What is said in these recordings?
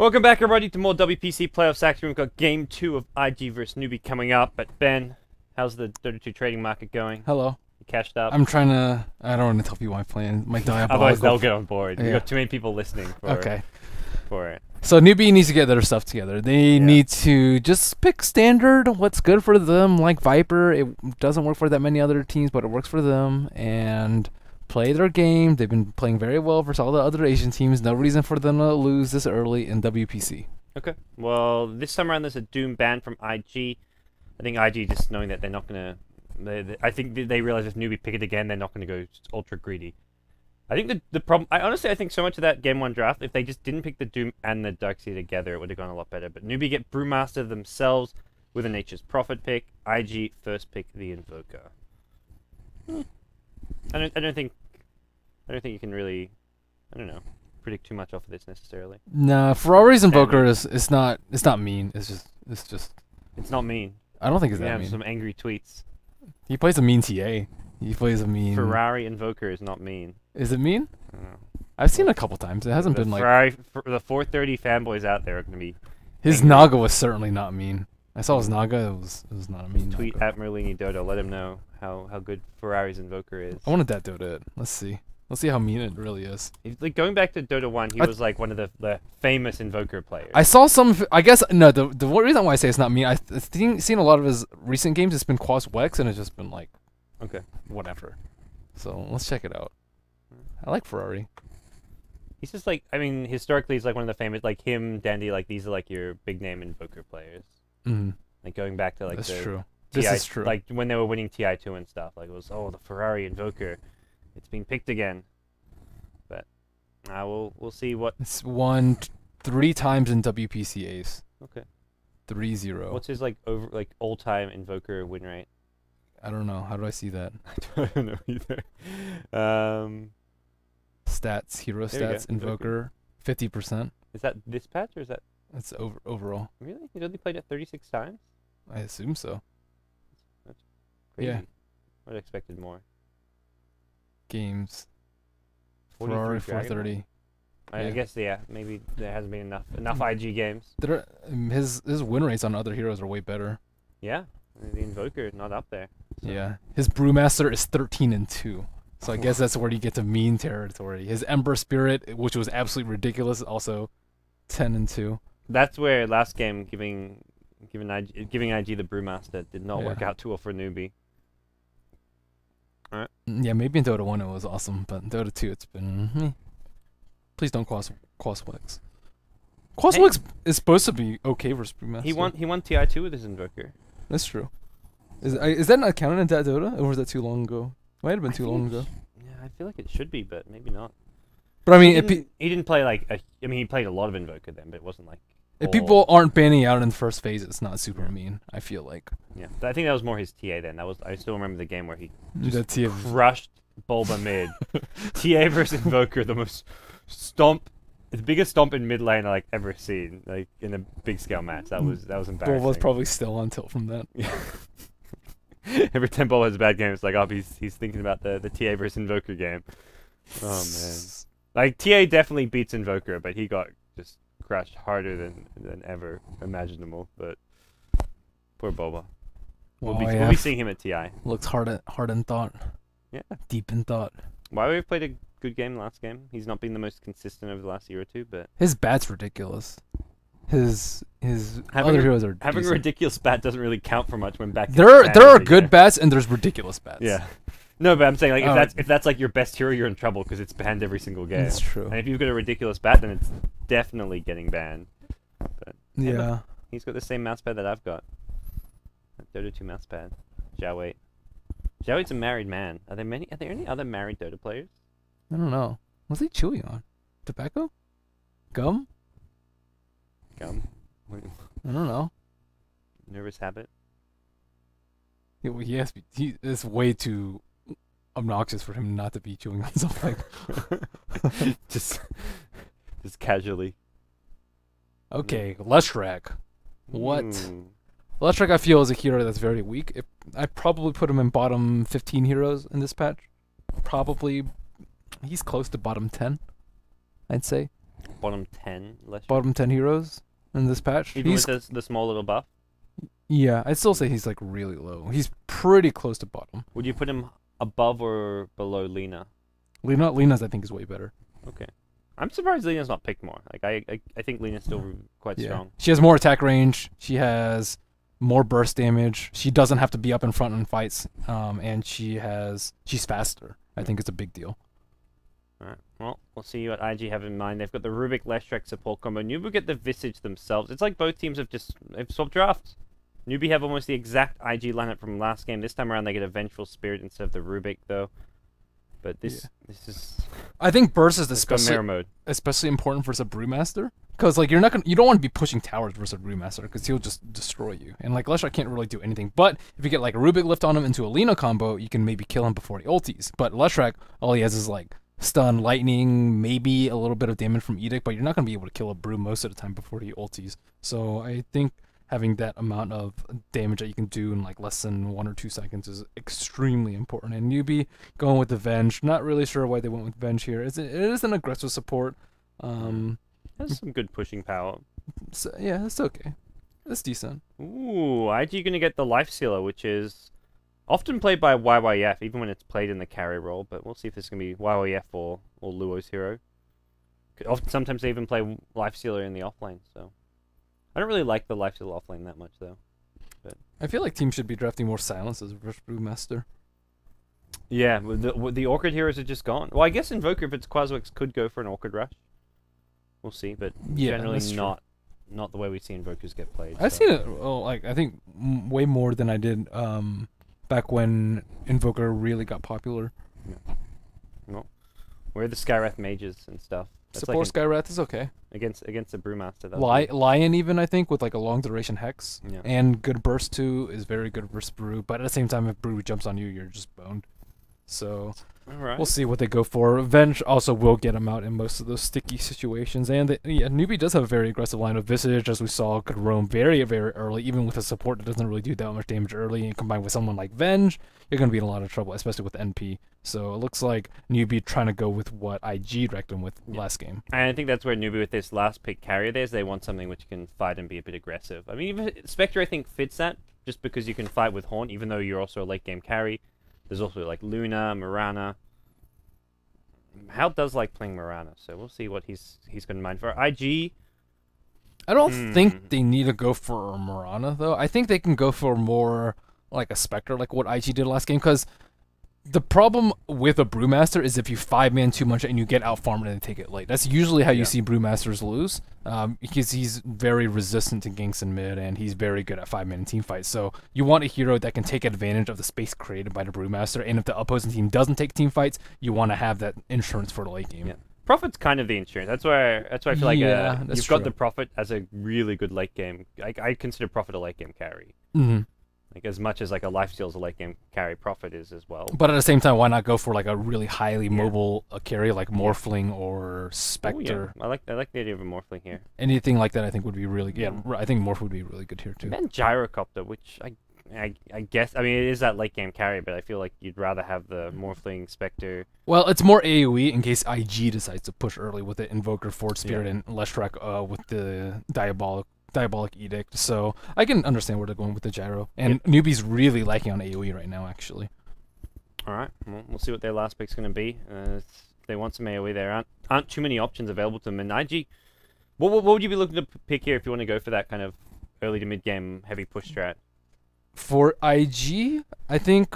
Welcome back, everybody, to more WPC playoffs action. We've got Game 2 of IG versus Newbee coming up. But Ben, how's the Dota 2 trading market going? Hello. You cashed up? I'm trying to... I don't want to tell people my plan. My diabolical... Otherwise, they'll get on board. Yeah. We've got too many people listening for it. So Newbee needs to get their stuff together. They need to just pick standard, what's good for them, like Viper. It doesn't work for that many other teams, but it works for them. And play their game. They've been playing very well versus all the other Asian teams. No reason for them to lose this early in WPC. Okay. Well, this time around, there's a Doom ban from IG. I think IG just knowing that they're not going to... I think they realize if Newbee pick it again, they're not going to go ultra greedy. I think the problem... I think so much of that Game 1 draft, if they just didn't pick the Doom and the Darkseer together, it would have gone a lot better. But Newbee get Brewmaster themselves with a Nature's Prophet pick. IG first pick the Invoker. I don't think you can really, I don't know, predict too much off of this necessarily. Nah, Ferrari's Invoker is not mean. It's not mean. I don't think it's that mean. Some angry tweets. He plays a mean TA. He plays a mean... Ferrari Invoker is not mean. Is it mean? I don't know. I've seen it a couple times. It hasn't been like... The 430 fanboys out there are going to be... His angry. Naga was certainly not mean. I saw his Naga. It was not a mean Tweet Naga. at Merlini Dodo. Let him know how good Ferrari's Invoker is. I wanted that Dota. Let's see. Let's see how mean it really is. Like going back to Dota 1, he was like one of the famous Invoker players. I saw some... I guess... No, the reason why I say it's not mean, I've seen a lot of his recent games, it's been Quas Wex, and it's just been like... Okay. Whatever. So, let's check it out. I like Ferrari. He's just like... I mean, historically, he's like one of the famous... Like him, Dandy, like these are like your big name Invoker players. Mm-hmm. Like going back to like That's the... true. TI, This is true. Like when they were winning TI2 and stuff. Like it was, oh, the Ferrari Invoker. It's being picked again. But we'll see what... It's won 3 times in WPC Ace. Okay. 3-0. What's his like all-time Invoker win rate? I don't know. How do I see that? I don't know either. Stats, hero stats, Invoker, 50%. Is that this patch or is that... That's overall. Really? He's only played it 36 times? I assume so. That's crazy. Yeah. I would have expected more. Games. 43 Ferrari Dragon 430. I guess, yeah, maybe there hasn't been enough IG games. His win rates on other heroes are way better. Yeah, the Invoker not up there. So. Yeah, his Brewmaster is 13-2. So I guess that's where you get to mean territory. His Ember Spirit, which was absolutely ridiculous, also 10-2. That's where last game giving IG the Brewmaster did not work out too well for Newbee. Alright. Yeah, maybe in Dota 1 it was awesome, but in Dota 2 it's been... Please don't Quas Wex. Quas Wex is supposed to be okay versus Brewmaster. He won TI2 with his Invoker. That's true. Is that not counted in that Dota, or was that too long ago? Might have been too long ago. Yeah, I feel like it should be, but maybe not. But I mean, he didn't play like I mean, he played a lot of Invoker then, but it wasn't like. If people aren't banning out in the first phase, it's not super mean. I feel like. Yeah, I think that was more his TA then. I still remember the game where he just TA crushed Bulba mid. TA versus Invoker, the biggest stomp in mid lane I like ever seen, like in a big scale match. That was embarrassing. Bulba's probably still on tilt from that. Yeah. Every time Bulba has a bad game, it's like, oh, he's thinking about the TA versus Invoker game. Oh man, like TA definitely beats Invoker, but he got just crushed harder than ever imaginable. But poor Bulba. We'll be seeing him at TI. Looks hard in thought. Yeah, deep in thought. Why we've played a good game last game. He's not been the most consistent over the last year or two, but his bat's ridiculous. His other heroes are having a ridiculous bat doesn't really count for much when back. There are good bats and there's ridiculous bats. Yeah. No, but I'm saying like if that's like your best hero, you're in trouble because it's banned every single game. That's true. And if you've got a ridiculous bat, then it's definitely getting banned. But yeah. Look, he's got the same mousepad that I've got. Dota 2 mousepad. Xiaowei. Xiaowei's a married man. Are there any other married Dota players? I don't know. What's he chewing on? Tobacco? Gum? Gum. I don't know. Nervous habit. He is way too obnoxious for him not to be chewing on something. just casually. Okay, Leshrac. What? Leshrac I feel is a hero that's very weak. I probably put him in bottom 15 heroes in this patch. Probably, he's close to bottom 10, I'd say. Bottom 10, less. Bottom 10 heroes in this patch. Even with the small little buff? Yeah, I'd still say he's like really low. He's pretty close to bottom. Would you put him above or below Lina? Lena's I think is way better. Okay. I'm surprised Lena's not picked more. Like I think Lena's still quite strong. She has more attack range. She has more burst damage. She doesn't have to be up in front in fights. And she's faster. I think it's a big deal. Alright, well, we'll see what IG have in mind. They've got the Rubik Leshrac support combo. Newbee get the Visage themselves. It's like both teams they've swapped drafts. Newbee have almost the exact IG lineup from last game. This time around they get a Vengeful Spirit instead of the Rubik though. But this is, I think burst is mirror mode. especially important versus a Brewmaster. Because like you don't want to be pushing towers versus a Brewmaster because he'll just destroy you. And like Leshrac can't really do anything. But if you get like a Rubik lift on him into a Lina combo, you can maybe kill him before he ulties. But Leshrac, all he has is like stun, lightning, maybe a little bit of damage from Edict, but you're not going to be able to kill a Brew most of the time before he ulties. So I think having that amount of damage that you can do in like less than 1 or 2 seconds is extremely important. And Newbee going with the Venge, not really sure why they went with Venge here. It is an aggressive support. Has some good pushing power. So, yeah, it's okay. It's decent. Ooh, IG gonna get the Life Sealer, which is often played by YYF, even when it's played in the carry role. But we'll see if this is gonna be YYF or Luo's hero. Sometimes they even play Life Sealer in the offlane. So I don't really like the Life Sealer offlane that much though. But I feel like teams should be drafting more silences versus Brewmaster. yeah, the Orchid heroes are just gone. Well, I guess Invoker, if it's Quaswex, could go for an Orchid Rush. We'll see, but generally not the way we see Invokers get played. I've seen it, like I think way more than I did back when Invoker really got popular. Yeah. Well, we're the Skywrath mages and stuff. That's Support like Skywrath is okay. Against the Brewmaster. Lion even I think with like a long duration hex yeah. and good burst too is very good versus Brew. But at the same time, if Brew jumps on you, you're just boned. So we'll see what they go for. Venge also will get him out in most of those sticky situations. And Newbee does have a very aggressive line of Visage, as we saw, could roam very, very early, even with a support that doesn't really do that much damage early. And combined with someone like Venge, you're going to be in a lot of trouble, especially with NP. So it looks like Newbee trying to go with what IG wrecked him with last game. And I think that's where Newbee with this last pick carry theirs, they want something which can fight and be a bit aggressive. I mean, even Spectre I think fits that, just because you can fight with Haunt, even though you're also a late game carry. There's also like Luna, Mirana. Hal does like playing Mirana, so we'll see what he's got in mind for IG. I don't think they need to go for Mirana though. I think they can go for more like a Spectre, like what IG did last game, because the problem with a Brewmaster is if you 5-man too much and you get out-farmed and take it late. That's usually how you see Brewmasters lose, because he's very resistant to ganks in mid, and he's very good at 5-man team fights. So you want a hero that can take advantage of the space created by the Brewmaster, and if the opposing team doesn't take team fights, you want to have that insurance for the late game. Yeah. Prophet's kind of the insurance. That's why I feel like you've got the Prophet as a really good late game. I consider Prophet a late game carry. Mm-hmm. Like as much as like a lifesteal is a late game carry, Prophet is as well. But at the same time, why not go for like a really highly mobile carry like Morphling or Spectre? I like the idea of a Morphling here. Anything like that, I think would be really good. Yeah, I think Morph would be really good here too. And then Gyrocopter, which I guess it is that late game carry, but I feel like you'd rather have the Morphling Spectre. Well, it's more AoE in case IG decides to push early with the Invoker, Forge Spirit, and Leshrac with the Diabolic Edict. So I can understand where they're going with the Gyro. And Newbee's really liking on AoE right now, actually. All right, well, we'll see what their last pick's going to be. If they want some AoE, there aren't too many options available to them. And IG, what would you be looking to pick here if you want to go for that kind of early to mid game heavy push strat? For IG, I think,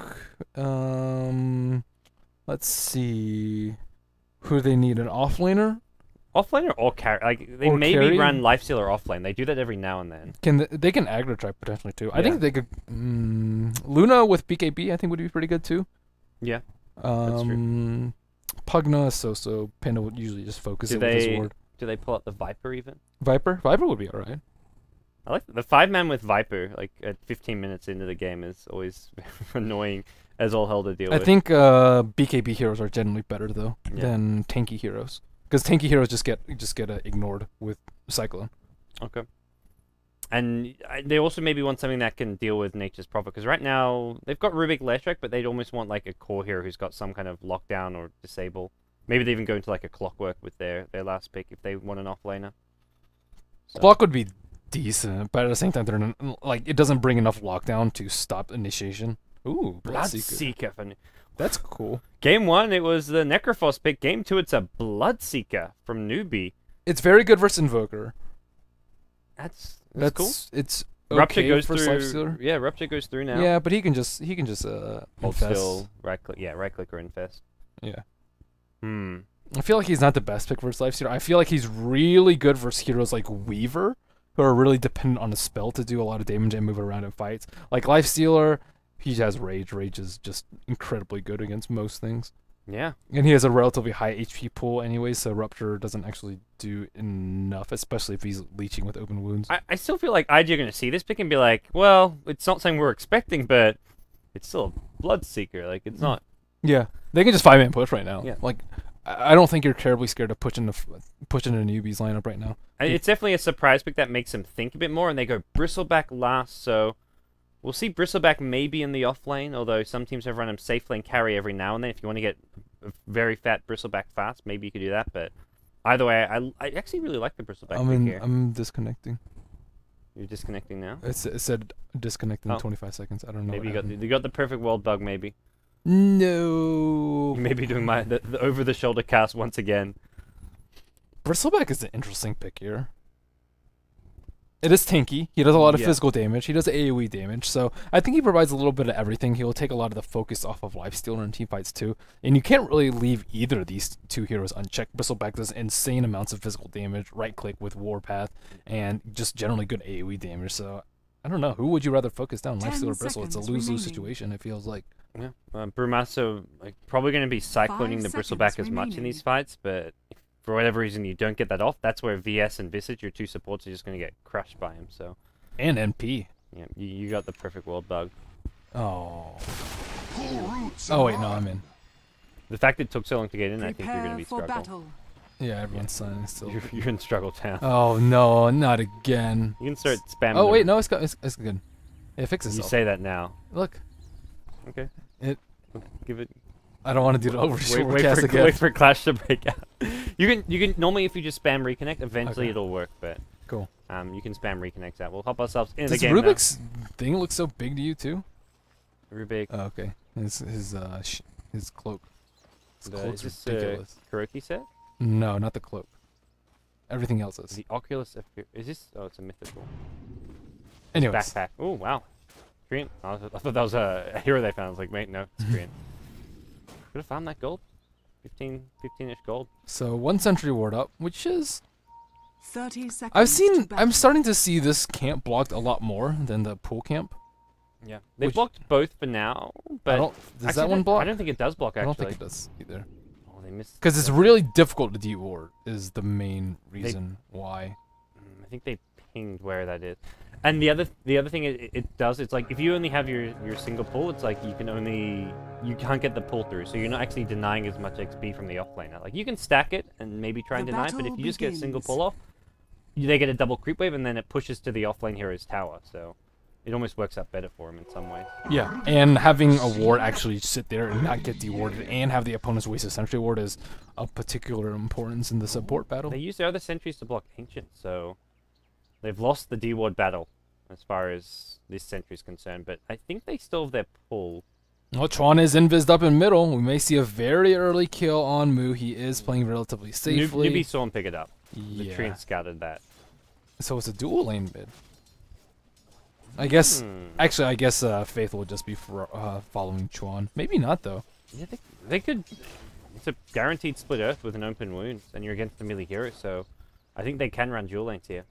let's see, who they need, an offlaner? Offlane or carry? Like they maybe run Lifestealer offlane. They do that every now and then. They can aggro try potentially too. I think they could. Luna with BKB I think would be pretty good too. Yeah, that's true. Pugna is so. Panda would usually just focus it with his ward. Do they pull out the Viper even? Viper would be alright. I like the 5-man with Viper. Like at 15 minutes into the game is always annoying as all hell to deal with. I think BKB heroes are generally better though than tanky heroes. Because tanky heroes just get ignored with Cyclone. Okay. And they also maybe want something that can deal with Nature's Prophet. Because right now, they've got Rubik Leshrac, but they'd almost want like a core hero who's got some kind of lockdown or disable. Maybe they even go into like a clockwork with their last pick if they want an offlaner. So. Clock would be decent, but at the same time, they're like it doesn't bring enough lockdown to stop initiation. Ooh, Bloodseeker. That's cool. Game 1, it was the Necrophos pick. Game 2, it's a Bloodseeker from Newbee. It's very good versus Invoker. That's cool. It's Rupture okay goes for through. Lifestealer. Yeah, Rupture goes through now. Yeah, but he can just Hold infest. still, right click. Yeah, right click or infest. Yeah. Hmm. I feel like he's not the best pick versus Lifestealer. I feel like he's really good versus heroes like Weaver, who are really dependent on a spell to do a lot of damage and move around in fights. Like Lifestealer, he has Rage. Rage is just incredibly good against most things. Yeah. And he has a relatively high HP pool anyway, so Rupture doesn't actually do enough, especially if he's leeching with open wounds. I still feel like IG are going to see this pick and be like, well, it's not something we're expecting, but it's still a Bloodseeker. Like, it's not. Yeah. They can just 5-man push right now. Yeah. Like, I don't think you're terribly scared of pushing a Newbee's lineup right now. It's definitely a surprise pick that makes them think a bit more, and they go Bristleback last, so we'll see Bristleback maybe in the off lane, although some teams have run him safe lane carry every now and then. If you want to get a very fat Bristleback fast, maybe you could do that, but either way, I actually really like the Bristleback pick here. I'm disconnecting. You're disconnecting now? It said disconnect in 25 seconds. I don't know. Maybe you got the perfect world bug, maybe. No. You may be doing the over-the-shoulder cast once again. Bristleback is an interesting pick here. It is tanky. He does a lot of physical damage. He does AoE damage. So I think he provides a little bit of everything. He will take a lot of the focus off of Lifestealer in teamfights too. And you can't really leave either of these two heroes unchecked. Bristleback does insane amounts of physical damage, right click with Warpath, and just generally good AoE damage. So I don't know. Who would you rather focus down, Lifestealer or Bristle? It's a lose-lose situation, it feels like. Yeah, Brewmaster probably going to be cycloning the Bristleback as much in these fights, but if for whatever reason you don't get that off, that's where VS and Visage, your two supports, are just going to get crushed by him. So. And NP. Yeah, you got the perfect world bug. Oh. Oh wait, no, I'm in. The fact it took so long to get in, I think you're going to be struggling. Yeah, everyone's signing still. You're in struggle town. Oh no, not again. You can start spamming. Oh wait, no, it's good. It fixes itself. You say that now. Look. Okay. Give it. I don't want to do the overcast again. Wait for Clash to break out. You can normally if you just spam reconnect, eventually it'll work. But cool. You can spam reconnects out. We'll help ourselves in the game. Does Rubik's thing look so big to you too? Rubik. Oh, okay. His cloak. His cloak's is this ridiculous. Kuroki set? No, not the cloak. Everything else is. The Oculus. Is this? Oh, it's a mythical. Anyways. Backpack. Oh wow. Korean. I thought that was a hero they found. I was like, wait, no, it's Korean. Could have found that gold. 15-ish gold. So 1 sentry ward up, which is 30 seconds. I'm starting to see this camp blocked a lot more than the pool camp. Yeah. They blocked both for now, but does that one block? I don't think it does block actually. I don't think it does either. Oh, they missed. Because it's really difficult to de-ward is the main reason why. I think they pinged where that is. And the other thing it's like if you only have your single pull, it's like you can't get the pull through, so you're not actually denying as much XP from the offlaner. Like you can stack it and maybe try and deny it, but if you just get a single pull off, they get a double creep wave and then it pushes to the offlane hero's tower, so it almost works out better for him in some ways. Yeah, and having a ward actually sit there and not get dewarded and have the opponent's waste a sentry ward is of particular importance in the support battle. They use their other sentries to block Ancient, so they've lost the D-ward battle as far as this sentry is concerned, but I think they still have their pull. Well, Tron is invised up in middle. We may see a very early kill on Moo. He is playing relatively safely. Newbee saw him pick it up. Yeah. The Treant scouted that. So it's a dual lane mid. I guess, actually, I guess Faith will just be following Chuan. Maybe not, though. Yeah, they could. It's a guaranteed split earth with an open wound, and you're against the melee hero, so I think they can run dual lanes here.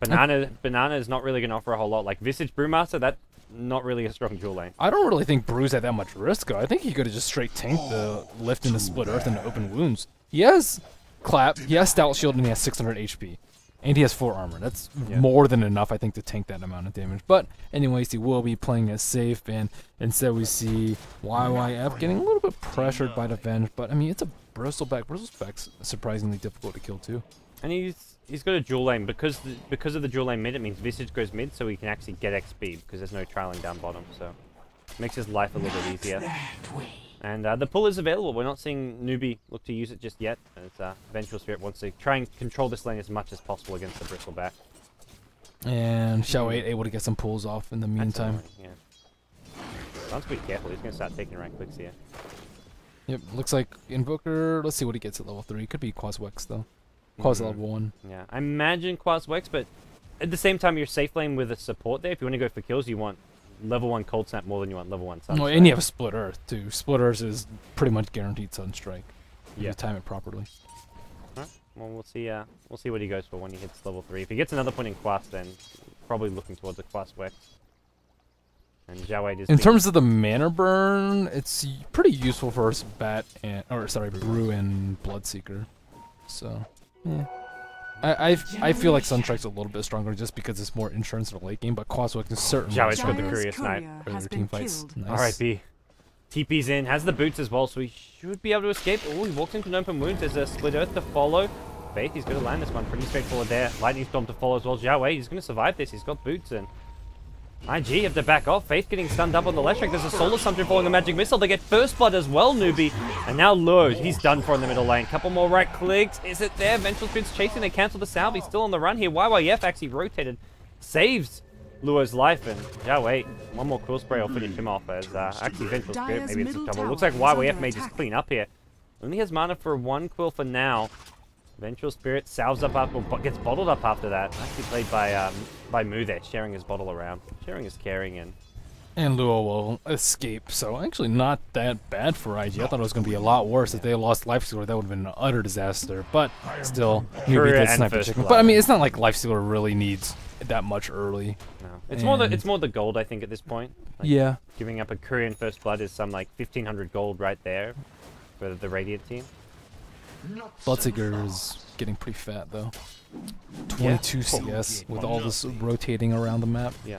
Banana is not really going to offer a whole lot. Like Visage Brewmaster, that's not really a strong dual lane. I don't really think Brew's at that much risk, though. I think he could have just straight tanked the lift in the split earth and the open wounds. He has Clap, he has Stout Shield, and he has 600 HP. And he has 4 armor. That's more than enough, I think, to tank that amount of damage. But anyways, he will be playing it safe, and instead we see YYF getting a little bit pressured by the Venge. But I mean, it's a Bristleback. Bristleback's surprisingly difficult to kill too. And he's got a dual lane because of the dual lane mid. It means Visage goes mid, so he can actually get XP because there's no trialing down bottom. So it makes his life a little bit easier. And the pull is available. We're not seeing Newbee look to use it just yet, as Vengeful Spirit wants to try and control this lane as much as possible against the Bristleback. And Xiao 8 able to get some pulls off in the meantime. Yeah. Sounds pretty careful. He's going to start taking rank clicks here. Yep, looks like Invoker. Let's see what he gets at level 3. Could be Quaswex though. Quas level 1. Yeah, I imagine Quaswex, but at the same time, you're safe lane with a support there. If you want to go for kills, you want level 1 Cold Snap more than you want level 1 Sunstrike. Oh, and you have a Split Earth too. Split Earth is pretty much guaranteed Sunstrike. If you time it properly. Alright, well we'll see what he goes for when he hits level 3. If he gets another point in Quas, then probably looking towards a Quaswex. And Xiao 8 is in terms of the mana burn, it's pretty useful for Bat and Brew and Bloodseeker. So yeah. I feel like Sunstrike's a little bit stronger just because it's more insurance in the late game, but Quaswex is certainly Xiao 8's got the Courier Snipe. Earlier team fights. Nice. R.I.P. TP's in, has the boots as well, so he should be able to escape. Oh, he walks into an open wound. There's a Split Earth to follow. Faith, he's going to land this one. Pretty straightforward there. Lightning Storm to follow as well. Xiao 8, he's going to survive this. He's got boots and IG have to back off. Faith getting stunned up on the left track. There's a Solar Assumption falling a Magic Missile. They get First Blood as well, Newbee. And now Luo, he's done for in the middle lane. Couple more right clicks. Is it there? Vengeful Spirit's chasing. They cancel the salve. He's still on the run here. YYF actually rotated. Saves Luo's life. And Xiao 8, one more Quill Spray will finish him off as actually Vengeful Spirit maybe it's some trouble. Looks like YYF may just clean up here. Only has mana for 1 Quill for now. Vengeful Spirit salves up after, gets bottled up after that. Actually played by Mu there, sharing his bottle around. Sharing is caring, and Luo will escape, so actually not that bad for IG. I thought it was going to be a lot worse. If they lost Life Stealer, that would have been an utter disaster. But still, Newbee did snipe the chicken. But I mean, it's not like Life Stealer really needs that much early. No, it's more the gold, I think, at this point. Like, yeah. Giving up a Korean First Blood is some like 1,500 gold right there for the Radiant team. Bloodseeker is getting pretty fat though. 22 CS with all this rotating around the map. Yeah.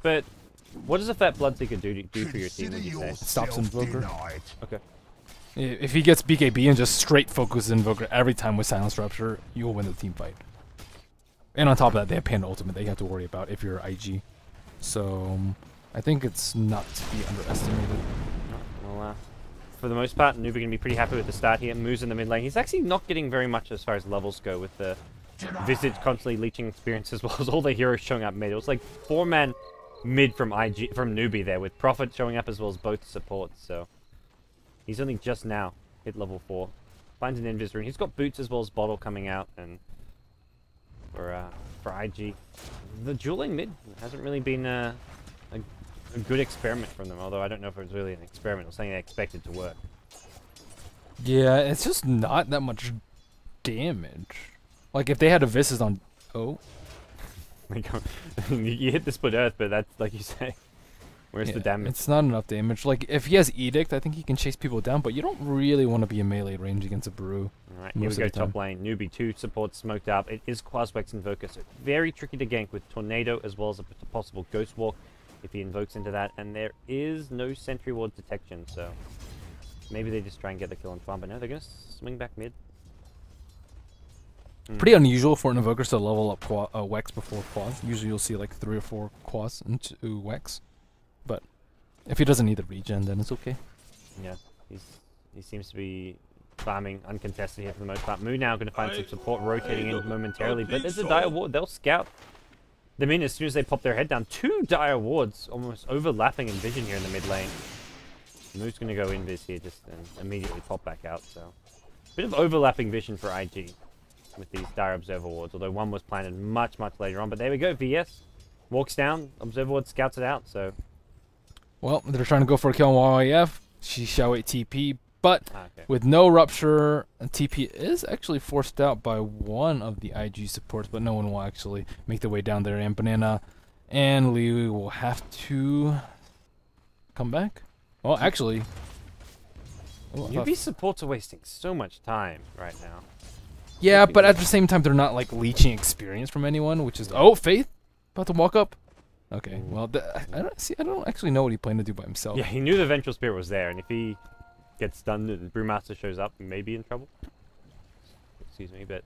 But what does a fat Bloodseeker do for your team, would you say? Stops Invoker. Okay. If he gets BKB and just straight focuses Invoker every time with Silence Rupture, you will win the team fight. And on top of that, they have Panda Ultimate that you have to worry about if you're IG. So I think it's not to be underestimated. Well, for the most part, Newbee going to be pretty happy with the start here. Moves in the mid lane. He's actually not getting very much as far as levels go with the Visage constantly leeching experience as well as all the heroes showing up mid. It was like 4-man mid from Newbee there with Prophet showing up as well as both supports. So he's only just now hit level 4. Finds an Invis rune. He's got boots as well as bottle coming out, and for IG, the dual lane mid hasn't really been a good experiment from them, although I don't know if it was really an experiment or something they expected to work. Yeah, it's just not that much damage. Like, if they had a Visage on... Oh. You hit the Split Earth, but that's, like you say, where's the damage? It's not enough damage. Like, if he has Edict, I think he can chase people down, but you don't really want to be in melee range against a Brew. Alright, here we go, top lane. Newbee 2 supports smoked up. It is Quaswex Invoker, so very tricky to gank with Tornado as well as a possible Ghost Walk if he invokes into that, and there is no Sentry Ward detection, so maybe they just try and get the kill on farm, but no, they're going to swing back mid. Pretty unusual for an Invoker to level up Wex before Quas. Usually you'll see like 3 or 4 Quas into Wex, but if he doesn't need the regen, then it's okay. Yeah, he seems to be farming uncontested here for the most part. Mu now going to find some support rotating in momentarily, but there's a Dire Ward. They'll scout them in as soon as they pop their head down. 2 Dire Wards almost overlapping in vision here in the mid lane. Mu's going to go Invis here just and immediately pop back out, so bit of overlapping vision for IG with these Dire Observer Wards, although one was planted much later on. But there we go, VS walks down, Observer Ward scouts it out, so... Well, they're trying to go for a kill on YYF. She shall wait TP, but with no Rupture, TP is actually forced out by one of the IG supports, but no one will actually make their way down there. And Banana and Liu will have to come back. Well, actually... Newbee supports are wasting so much time right now. Yeah, but at the same time, they're not like leeching experience from anyone, which is... Oh, Faith! About to walk up. Okay, well, I don't actually know what he planned to do by himself. Yeah, he knew the Vengeful Spirit was there, and if he gets stunned and the Brewmaster shows up, he may be in trouble. Excuse me, but...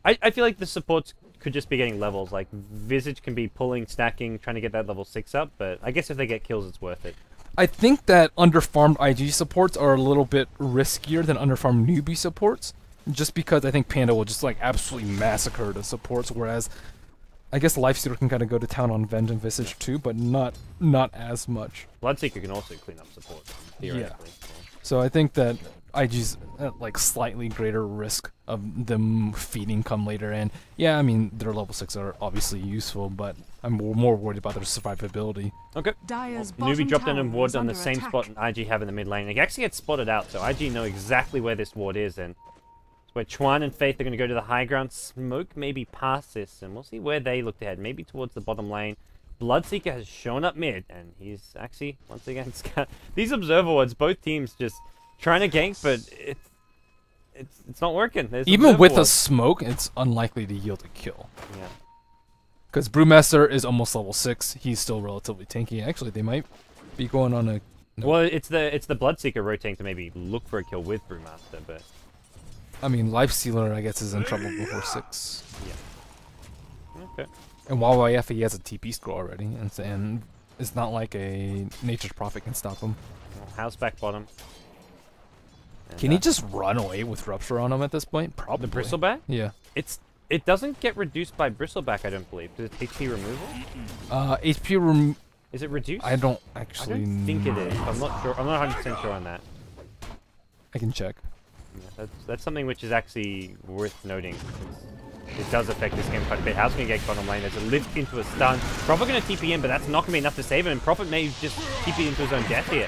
I feel like the supports could just be getting levels. Like, Visage can be pulling, stacking, trying to get that level 6 up, but I guess if they get kills, it's worth it. I think that underfarmed IG supports are a little bit riskier than underfarmed newbie supports, just because I think Panda will just like absolutely massacre the supports, whereas I guess Lifestealer can kind of go to town on Venge and Visage too, but not as much. Bloodseeker can also clean up support, theoretically. Yeah. So I think that IG's at like slightly greater risk of them feeding come later, and yeah, I mean their level 6 are obviously useful, but I'm more worried about their survivability. Okay. Newbie dropped in a ward on the same spot IG have in the mid lane. They actually get spotted out, so IG know exactly where this ward is, and where Chuan and Faith are going to go to the high ground. Smoke maybe past this, and we'll see where they look to head. Maybe towards the bottom lane. Bloodseeker has shown up mid, and he's actually, once again, these observer wards, both teams just trying to gank, but it's not working. There's even with a smoke, it's unlikely to yield a kill. Yeah. Because Brewmaster is almost level 6. He's still relatively tanky. Actually, they might be going on a... No. Well, it's the Bloodseeker rotating to maybe look for a kill with Brewmaster, but... I mean, Lifestealer, I guess, is in trouble before 6. Yeah. Okay. And YYF, he has a TP scroll already, and it's not like a Nature's Prophet can stop him. House back bottom. And can he just run away with Rupture on him at this point? Probably. The Bristleback? Yeah. It doesn't get reduced by Bristleback, I don't believe. Does it HP removal? HP Is it reduced? I don't actually... I don't think it is. I'm not sure. I'm not 100% sure on that. I can check. Yeah, that's something which is actually worth noting. It does affect this game quite a bit. How's going to get bottom lane? There's a lift into a stun. Prophet going to TP in, but that's not going to be enough to save him. And Prophet may just TP into his own death here.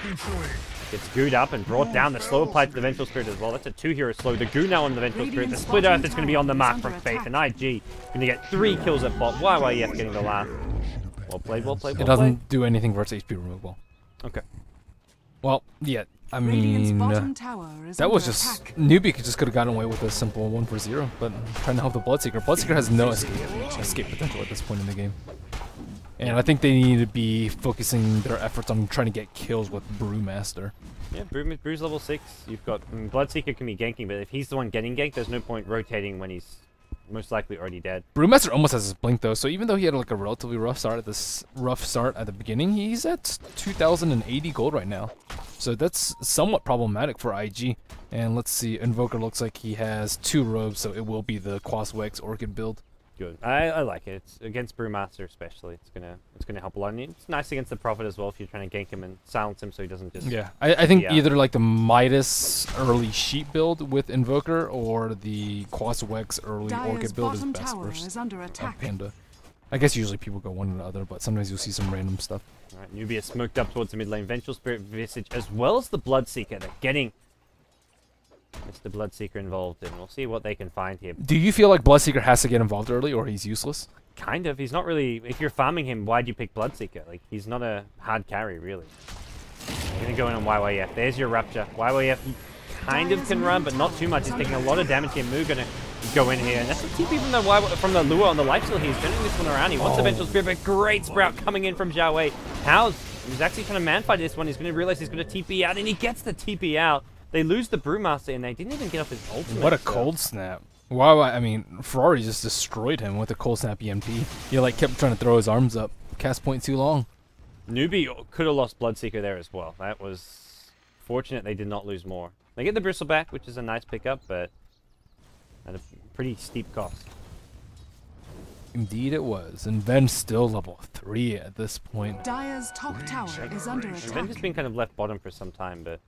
Gets gooed up and brought down. The slow applied to the Vengeful Spirit as well. That's a 2-hero slow. The goo now on the Vengeful Spirit. The Split Earth is going to be on the mark from Faith. And IG going to get 3 kills at bot. YYF getting the last. Well played, well played, well played. It doesn't do anything versus HP removal. Okay. Well, yeah. I mean, that was just... Newbee just could have gotten away with a simple 1 for 0, but I'm trying to help the Bloodseeker. Bloodseeker has no escape potential at this point in the game. And I think they need to be focusing their efforts on trying to get kills with Brewmaster. Yeah, Brew's level 6. You've got... Bloodseeker can be ganking, but if he's the one getting ganked, there's no point rotating when he's most likely already dead. Brewmaster almost has his blink though, so even though he had like a relatively rough start at the beginning, he's at 2,080 gold right now. So that's somewhat problematic for IG. And let's see, Invoker looks like he has 2 robes, so it will be the Quaswex Orchid build. Good. I like it. It's against Brewmaster especially. It's gonna help a lot. And it's nice against the Prophet as well if you're trying to gank him and silence him so he doesn't just... Yeah, I think either like the Midas early Sheep build with Invoker or the Quaswex early Orchid build is best versus Panda. I guess usually people go one or the other, but sometimes you'll see some random stuff. Alright, Newbee is smoked up towards the mid lane. Vengeful Spirit, Visage, as well as the Bloodseeker. They're getting Mr. Bloodseeker involved, and we'll see what they can find here. Do you feel like Bloodseeker has to get involved early, or he's useless? Kind of. He's not really... If you're farming him, why'd you pick Bloodseeker? Like, he's not a hard carry, really. You're going to go in on YYF. There's your Rupture. YYF kind of can run, but not too much. He's taking a lot of damage here. Moo going to go in here. And that's the TP from the Lure on the Lifesteal. He's turning this one around. He wants the Vengeful Spirit, but great Sprout coming in from Zhao Wei. He's actually trying to man-fight this one. He's going to realize he's going to TP out, and he gets the TP out. They lose the Brewmaster, and they didn't even get off his ultimate. What a cold snap. Wow, I mean, Ferrari just destroyed him with a cold snap EMP. He like kept trying to throw his arms up. Cast point too long. Newbee could have lost Bloodseeker there as well. That was fortunate they did not lose more. They get the Bristleback, which is a nice pickup, but at a pretty steep cost. Indeed it was. And Ven's still level 3 at this point. Dire's top tower is under attack. Ven has been kind of left bottom for some time, but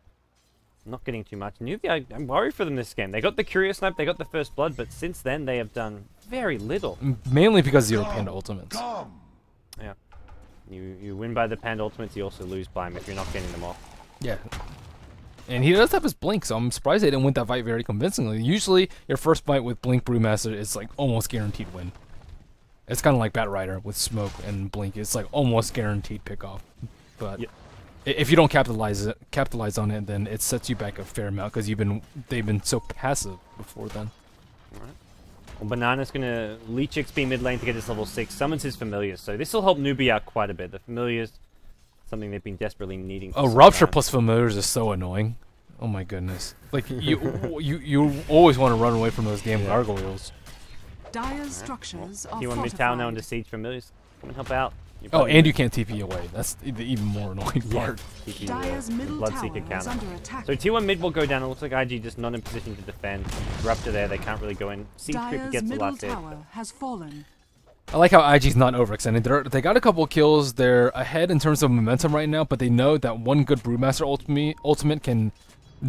not getting too much. Newbee, I'm worried for them this game. They got the Curious Snipe, they got the first blood, but since then they have done very little. Mainly because of 0 Panda ultimates. Yeah. You win by the Panda ultimates, you also lose by them if you're not getting them off. Yeah. And he does have his blink, so I'm surprised they didn't win that fight very convincingly. Usually, your first fight with Blink Brewmaster is like almost guaranteed win. It's kind of like Bat Rider with Smoke and Blink. It's like almost guaranteed pick off. But if you don't capitalize on it, then it sets you back a fair amount because they've been so passive before then. All right. Well, Banana's going to leech XP mid lane to get his level 6. Summons his Familiars, so this will help Newbee out quite a bit. The Familiars, something they've been desperately needing. A Rupture plus Familiars is so annoying. Oh my goodness! Like you always want to run away from those damn gargoyles. Dire's structures are T1 mid tower now under siege. Familiars, come and help out. Oh, and you can't TP away. That's the even more annoying part. TP Dire's middle Bloodseeker tower is counter. under attack. So T1 mid will go down. It looks like IG just not in position to defend. Rupture there, they can't really go in. Siege Creeper Dire's gets the middle last hit. tower has fallen. I like how IG's not overextended. They got a couple of kills. They're ahead in terms of momentum right now, but they know that one good Brewmaster ultimate can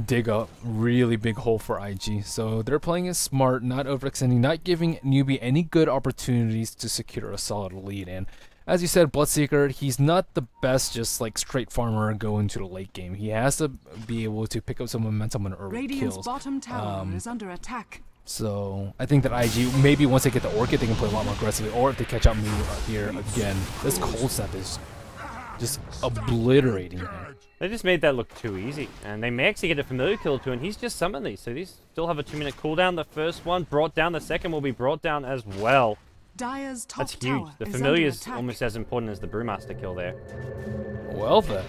dig a really big hole for IG. So they're playing it smart, not overextending, not giving Newbee any good opportunities to secure a solid lead. And as you said, Bloodseeker, he's not the best just like straight farmer going to the late game. He has to be able to pick up some momentum on early Radiant's kills. bottom tower is under attack. So I think that IG, maybe once they get the Orchid, they can play a lot more aggressively. Or if they catch up me here again, this cold snap is just obliterating him. They just made that look too easy, and they may actually get a familiar kill too, and he's just summoned these, so these still have a 2-minute cooldown. The first one brought down, the second will be brought down as well. Dire's top That's huge. tower The is familiar under is attack. almost as important as the Brewmaster kill there. Well then,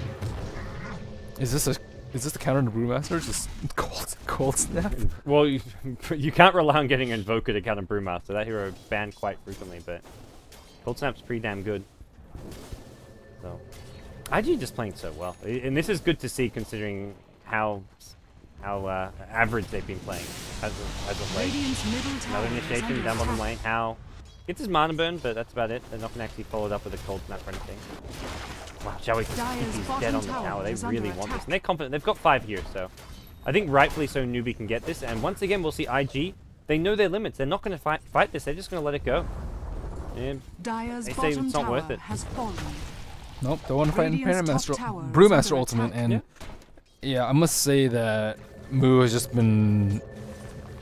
is this the counter to Brewmaster? Just cold snap? Well, you can't rely on getting Invoker to counter Brewmaster. That hero banned quite frequently, but Cold Snap's pretty damn good. So, IG just playing so well, and this is good to see considering how average they've been playing as of late. Radiant's middle tower Another is initiation under down bottom attack. lane. How gets his mana burn, but that's about it. They're not gonna actually follow it up with a Cold Snap or anything. Wow, Joey just Dire's he's bottom dead on the tower tower. They is really under want this, attack. and they're confident. They've got 5 here, so I think rightfully so Newbee can get this. And once again, we'll see IG. They know their limits. They're not going to fight this. They're just going to let it go. And Dire's they say bottom it's not tower worth it. has fallen. Nope, don't want to fight in Radiant's top tower is Brewmaster under ultimate. attack. And yeah, I must say that Moo has just been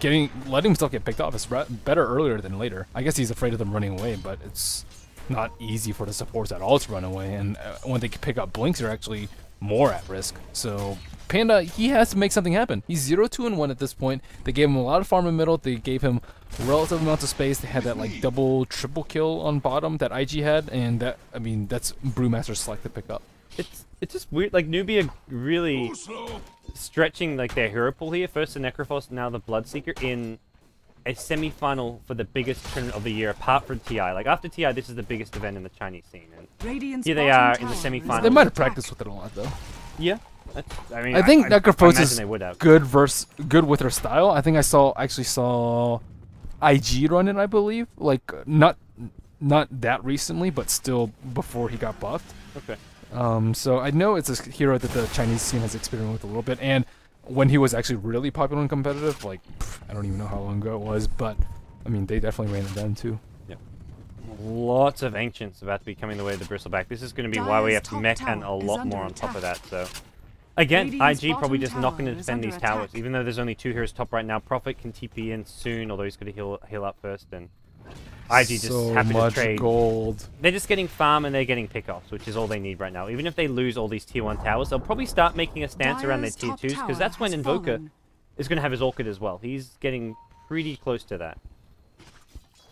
letting himself get picked off. It's better earlier than later. I guess he's afraid of them running away, but it's not easy for the supports at all to run away. And when they pick up blinks, they're actually more at risk. So Panda, he has to make something happen. He's 0-2-1 at this point. They gave him a lot of farm in middle. They gave him relative amounts of space. They had that like double, triple kill on bottom that IG had, and that, I mean, that's Brewmaster's select to pick up. It's just weird. Like Newbee are really stretching like their hero pool here. First the Necrophos, now the Bloodseeker in a semi-final for the biggest tournament of the year, apart from TI. Like after TI, this is the biggest event in the Chinese scene, and Radiant's here they bottom are in the tower is semi-final. under They might have attack. practiced with it a lot though. yeah. I mean, I think Necrophos imagine is they would have. good with her style. I think I actually saw IG run it, I believe. Like not that recently, but still before he got buffed. Okay. So I know it's a hero that the Chinese scene has experimented with a little bit, and when he was actually really popular and competitive, like I don't even know how long ago it was, but I mean they definitely ran it then too. Lots of ancients about to be coming the way of the Bristleback. This is going to be why we have to Dire's top mech and a tower is lot under more on top of attack. that. So again, Radiant's IG probably bottom just not going to tower is defend under these towers, attack. even though there's only 2 heroes top right now. Prophet can TP in soon, although he's going to heal up first, and IG just so happy to much trade. gold. They're just getting farm and they're getting pickoffs, which is all they need right now. Even if they lose all these tier 1 towers, they'll probably start making a stance around their Dire's tier top 2s, tower because that's when has Invoker fallen. is going to have his Orchid as well. He's getting pretty close to that.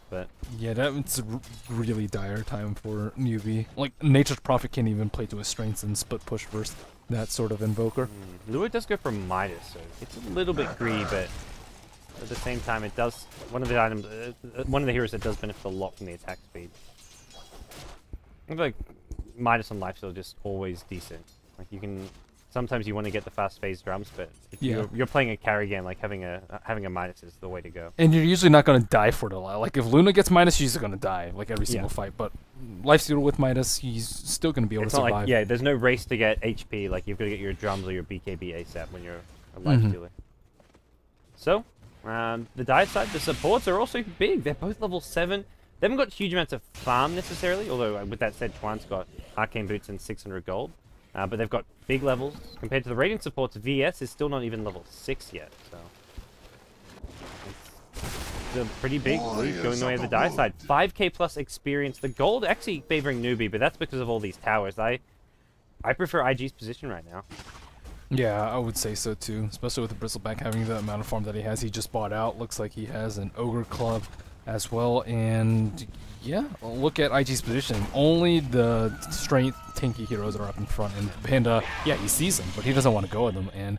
But Yeah, that's a really dire time for Newbee. Like Nature's Prophet can't even play to his strengths and split push versus that sort of Invoker. Lure does go for Midas, so it's a little bit greedy, but at the same time, it does one of the heroes that does benefit a lot from the attack speed. I feel like Midas on lifesteal just always decent. Like you can, sometimes you want to get the fast phase drums, but if you're playing a carry game, like having a Midas is the way to go. And you're usually not going to die for it a lot. Like if Luna gets Midas, she's going to die like every single fight. But lifesteal with Midas, he's still going to be able It's to not survive. like there's no race to get HP. Like you've got to get your drums or your BKB ASAP when you're a lifestealer. So. The dive side, the supports are also big. They're both level 7. They haven't got huge amounts of farm necessarily, although with that said, Chuan's got Arcane Boots and 600 gold. But they've got big levels. Compared to the Radiant supports, VS is still not even level 6 yet. So it's a pretty big lead going the way of the dive side. 5k plus experience. The gold actually favoring Newbee, but that's because of all these towers. I prefer IG's position right now. Yeah, I would say so too, especially with the Bristleback having the amount of farm that he has. He just bought out. Looks like he has an Ogre Club as well. And yeah, look at IG's position. Only the strength tanky heroes are up in front. And Panda, yeah, he sees them, but he doesn't want to go with them. And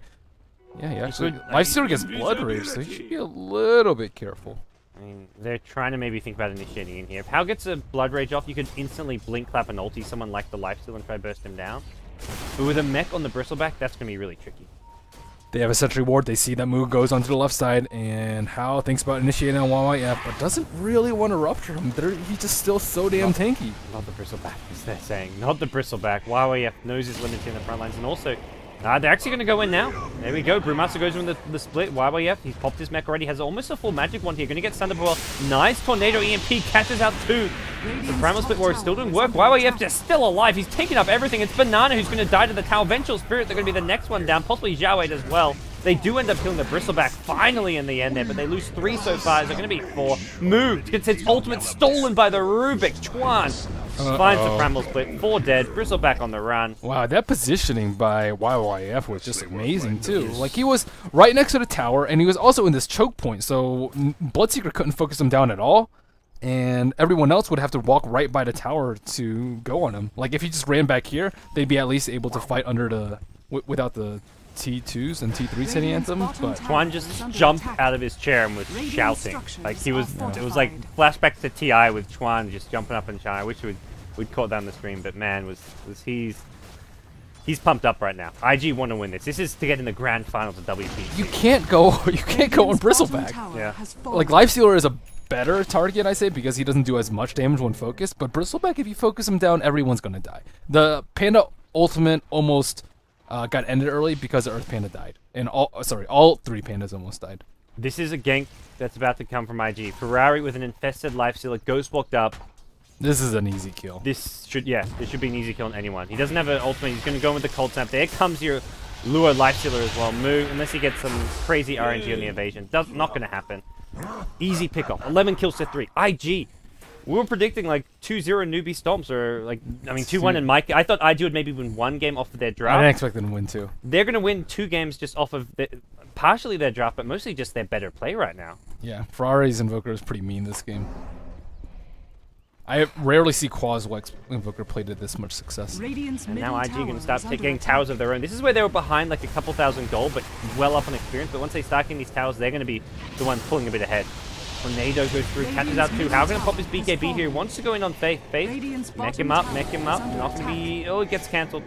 yeah, he actually, Lifestealer gets Blood Rage, so he should be a little bit careful. I mean, they're trying to maybe think about initiating in here. If Hal gets a Blood Rage off, you could instantly blink, clap, and ulti someone like the Lifesteal and try to burst him down. But with a mech on the Bristleback, that's going to be really tricky. They have a sentry ward. They see that move goes onto the left side, and Hal thinks about initiating on YYF, but doesn't really want to rupture him. He's just still so damn tanky. Not the Bristleback, as they're saying. Not the Bristleback. YYF knows his limits in the front lines, and also, they're actually going to go in now. There we go. Brewmaster goes in the split. YYF, he's popped his mech already. Has almost a full magic one here. Going to get stunned as well. Nice Tornado EMP. Catches out 2. The Primal Split War is still doing work. YYF just still alive. He's taking up everything. It's Banana who's going to die to the Tower. Vengeful Spirit, they're going to be the next one down. Possibly Xiaowei as well. They do end up killing the Bristleback finally in the end there, but they lose 3 so far. They're going to be 4. Moved. Gets its ultimate stolen by the Rubik. Chuan finds the Primal Split. 4 dead. Bristleback on the run. Wow, that positioning by YYF was just amazing, too. Like, he was right next to the tower, and he was also in this choke point, so Bloodseeker couldn't focus him down at all, and everyone else would have to walk right by the tower to go on him. Like, if he just ran back here, they'd be at least able to fight under the... without the T2s and T3s hitting at them, but Chuan just jumped out of his chair and was shouting. Like, he was, it was like flashbacks to TI with Chuan just jumping up and shouting. I wish we'd caught that on the stream, but man, he's pumped up right now. IG want to win this. This is to get in the grand finals of WPC. you can't go on Bristleback. Yeah. Like, Lifestealer is a better target, I say, because he doesn't do as much damage when focused, but Bristleback, if you focus him down, everyone's gonna die. The Panda ultimate almost got ended early because the Earth Panda died. And all 3 pandas almost died. This is a gank that's about to come from IG. Ferrari with an infested Lifestealer, Ghost walked up. This is an easy kill. This should be an easy kill on anyone. He doesn't have an ultimate. He's going to go with the Cold Snap. There comes your Lure Lifestealer as well. Move, unless he gets some crazy RNG on the evasion. Not going to happen. Easy pickoff. 11 kills to 3. IG. We were predicting like 2-0 Newbee Stomps, or like, I mean 2-1 in Mike. I thought IG would maybe win 1 game off of their draft. I didn't expect them to win 2. They're going to win 2 games just off of partially their draft, but mostly just their better play right now. Yeah, Ferrari's Invoker is pretty mean this game. I rarely see Quaswex Invoker play to this much success. And now IG going to start getting towers of their own. This is where they were behind like a couple thousand gold, but well up on experience. But once they start getting these towers, they're going to be the ones pulling a bit ahead. Tornado goes through, catches out 2. How going to pop his BKB here? He wants to go in on Faith. Mech him up. Not going to be... Oh, it gets cancelled.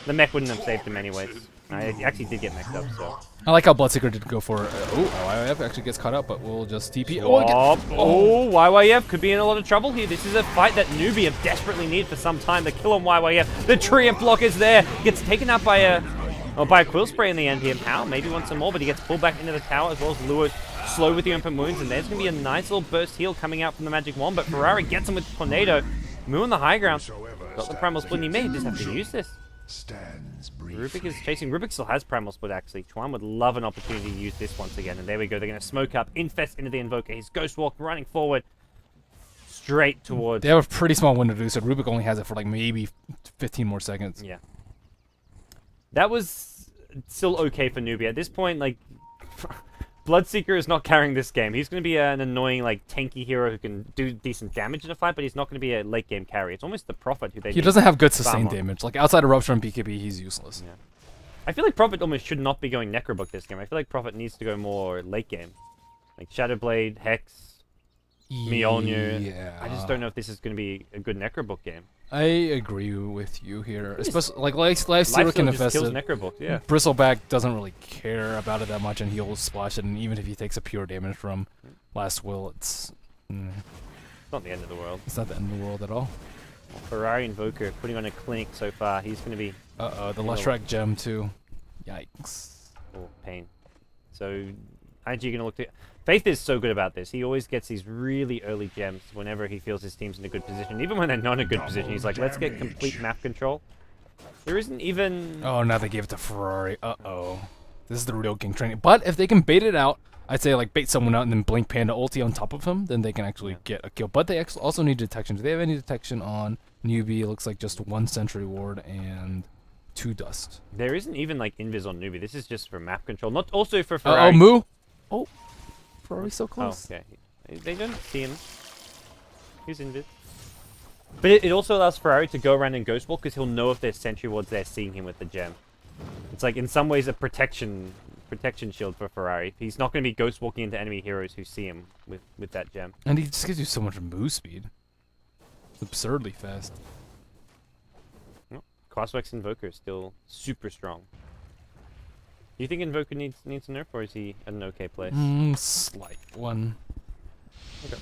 The mech wouldn't have saved him anyways. It actually did get messed up, so... I like how Bloodseeker did go for... YYF actually gets caught up, but we'll just TP. YYF could be in a lot of trouble here. This is a fight that Newbee have desperately needed for some time. The kill on YYF. The Treant block is there. Gets taken out by a Quill Spray in the end here. How? Maybe wants some more, but he gets pulled back into the tower as well as Lure slow with the open wounds, and there's going to be a nice little burst heal coming out from the Magic Wand, but Ferrari gets him with the Tornado. Moo on the high ground. Got the Primal Split, and he may just have to use this. Rubik is chasing. Rubik still has Primal Split, actually. Chuan would love an opportunity to use this once again, and there we go. They're going to smoke up, infest into the Invoker. His Ghost Walk running forward straight towards... They have a pretty small window to do so. Rubik only has it for like maybe 15 more seconds. Yeah. That was still okay for Newbee. At this point, like... Bloodseeker is not carrying this game. He's going to be an annoying, like, tanky hero who can do decent damage in a fight, but he's not going to be a late-game carry. It's almost the Prophet who they He doesn't have good sustained damage. Like, outside of Rupture and BKB, he's useless. Yeah. I feel like Prophet almost should not be going Necrobook this game. I feel like Prophet needs to go more late-game. Like, Shadowblade, Hex, Mjolnir. Yeah. I just don't know if this is going to be a good Necrobook game. I agree with you here. Especially, like, Lifestealer can infest it. Necrobook, yeah. Bristleback doesn't really care about it that much, and he'll splash it, and even if he takes a pure damage from Last Will, it's... It's not the end of the world. It's not the end of the world at all. Ferrari Invoker putting on a clinic so far. He's going to be... the Lustrak Gem, too. Yikes. Oh, pain. So, IG going to look to... Faith is so good about this. He always gets these really early gems whenever he feels his team's in a good position. Even when they're not in a good position, he's like, let's get complete map control. There isn't even... Oh, now they gave it to Ferrari. Uh-oh. This is the real king training. But if they can bait it out, I'd say like bait someone out and then blink Panda ulti on top of him, then they can actually get a kill. But they also need detection. Do they have any detection on Newbee? It looks like just 1 Sentry Ward and 2 Dust. There isn't even like Invis on Newbee. This is just for map control. Not also for Ferrari. Oh, Moo! Oh. Ferrari's so close. Oh, okay. They don't see him. Who's Invis? But it also allows Ferrari to go around and Ghost Walk because he'll know if there's Sentry Wards there seeing him with the gem. It's like in some ways a protection protection shield for Ferrari. He's not going to be ghost walking into enemy heroes who see him with that gem. And he just gives you so much move speed. It's absurdly fast. Well, Crosswex Invoker is still super strong. Do you think Invoker needs a nerf, or is he at an okay place? Slight one. Okay.